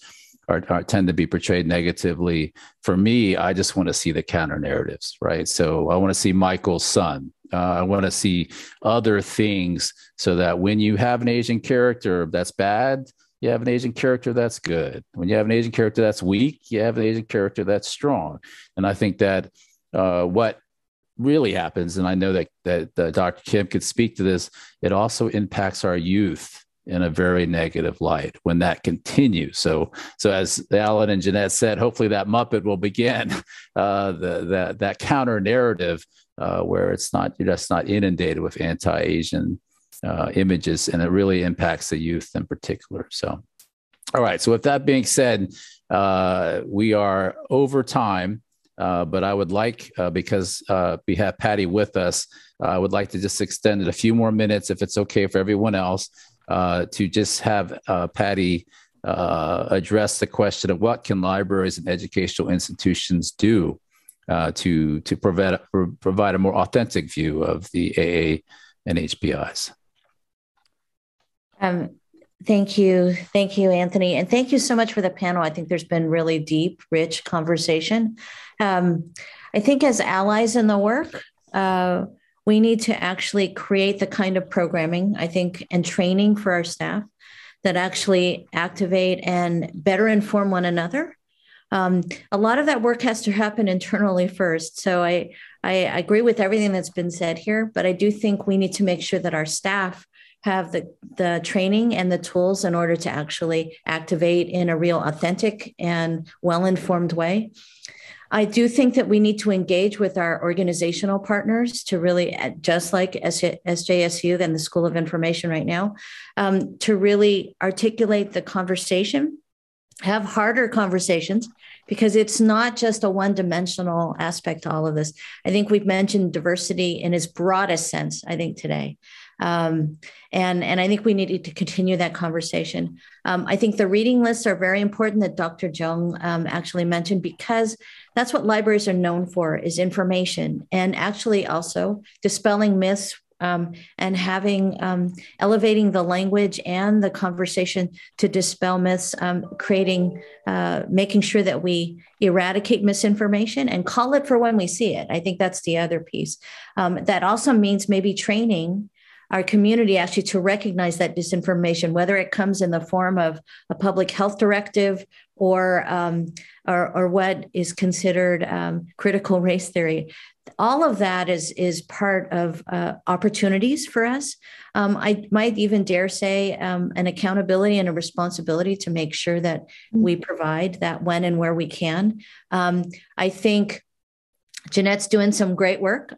tend to be portrayed negatively. For me, I just want to see the counter narratives, right? So I want to see Michael's son. I want to see other things so that when you have an Asian character that's bad, you have an Asian character that's good. When you have an Asian character that's weak, you have an Asian character that's strong. And I think that what really happens, and I know that Dr. Kim could speak to this, it also impacts our youth in a very negative light when that continues. So as Alan and Jeanette said, hopefully that Muppet will begin that counter narrative where you're just not inundated with anti-Asian images, and it really impacts the youth in particular. So, all right. So with that being said, we are over time, but I would like, because we have Patty with us, I would like to just extend it a few more minutes, if it's okay for everyone else, to just have Patty address the question of what can libraries and educational institutions do to provide a more authentic view of the AA and HPIs. Thank you, Anthony, and thank you so much for the panel. I think there's been really deep, rich conversation. I think as allies in the work, we need to actually create the kind of programming, I think, and training for our staff that actually activate and better inform one another. A lot of that work has to happen internally first. So I agree with everything that's been said here, but I do think we need to make sure that our staff have the training and the tools in order to actually activate in a real authentic and well-informed way. I do think that we need to engage with our organizational partners to really, just like SJSU and the School of Information right now, to really articulate the conversation, have harder conversations, because it's not just a one-dimensional aspect to all of this. I think we've mentioned diversity in its broadest sense, I think, today. And I think we needed to continue that conversation. I think the reading lists are very important that Dr. Jung actually mentioned, because that's what libraries are known for, is information, and actually also dispelling myths and having elevating the language and the conversation to dispel myths, making sure that we eradicate misinformation and call it for when we see it. I think that's the other piece. That also means maybe training our community actually to recognize that disinformation, whether it comes in the form of a public health directive or what is considered critical race theory. All of that is part of opportunities for us. I might even dare say an accountability and a responsibility to make sure that we provide that when and where we can. I think Jeanette's doing some great work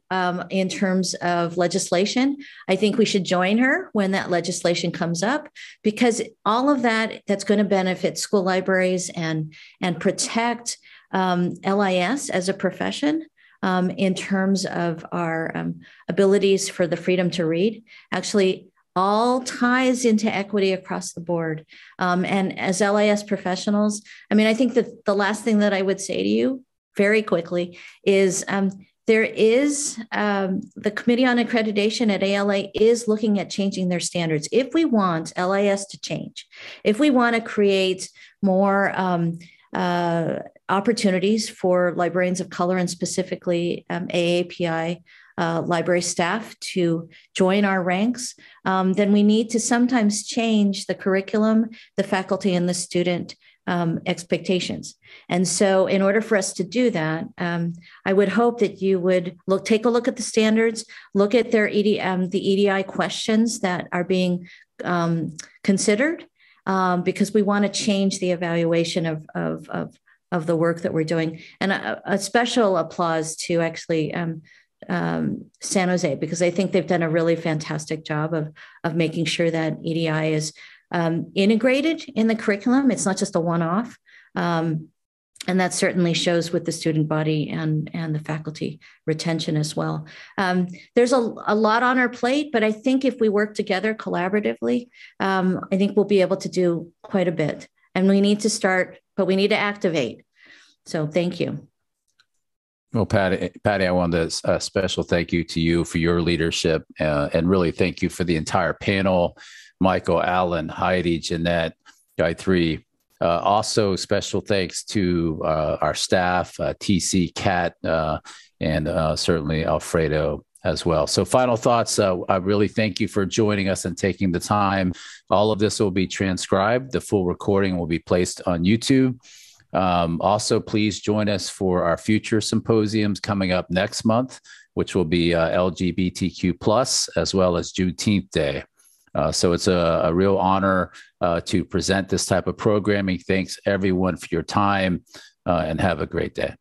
in terms of legislation. I think we should join her when that legislation comes up, because all of that's going to benefit school libraries and protect LIS as a profession in terms of our abilities for the freedom to read. Actually, all ties into equity across the board. And as LIS professionals, I mean, I think that the last thing that I would say to you very quickly is there is the Committee on Accreditation at ALA is looking at changing their standards. If we want LIS to change, if we want to create more opportunities for librarians of color and specifically AAPI library staff to join our ranks, then we need to sometimes change the curriculum, the faculty, and the student expectations. And so in order for us to do that, I would hope that you would take a look at the standards, look at their the EDI questions that are being considered, because we want to change the evaluation of the work that we're doing. And a special applause to actually San Jose, because I think they've done a really fantastic job of making sure that EDI is integrated in the curriculum. It's not just a one-off. And that certainly shows with the student body and the faculty retention as well. There's a lot on our plate, but I think if we work together collaboratively, I think we'll be able to do quite a bit. And we need to start, but we need to activate. So thank you. Well, Patty, I want a special thank you to you for your leadership, and really thank you for the entire panel, Michael, Alan, Heidi, Jeanette, Gayatri. Also, special thanks to our staff, TC, Kat, and certainly Alfredo as well. So final thoughts, I really thank you for joining us and taking the time. All of this will be transcribed. The full recording will be placed on YouTube. Also, please join us for our future symposiums coming up next month, which will be LGBTQ+, as well as Juneteenth Day. So it's a real honor to present this type of programming. Thanks everyone for your time, and have a great day.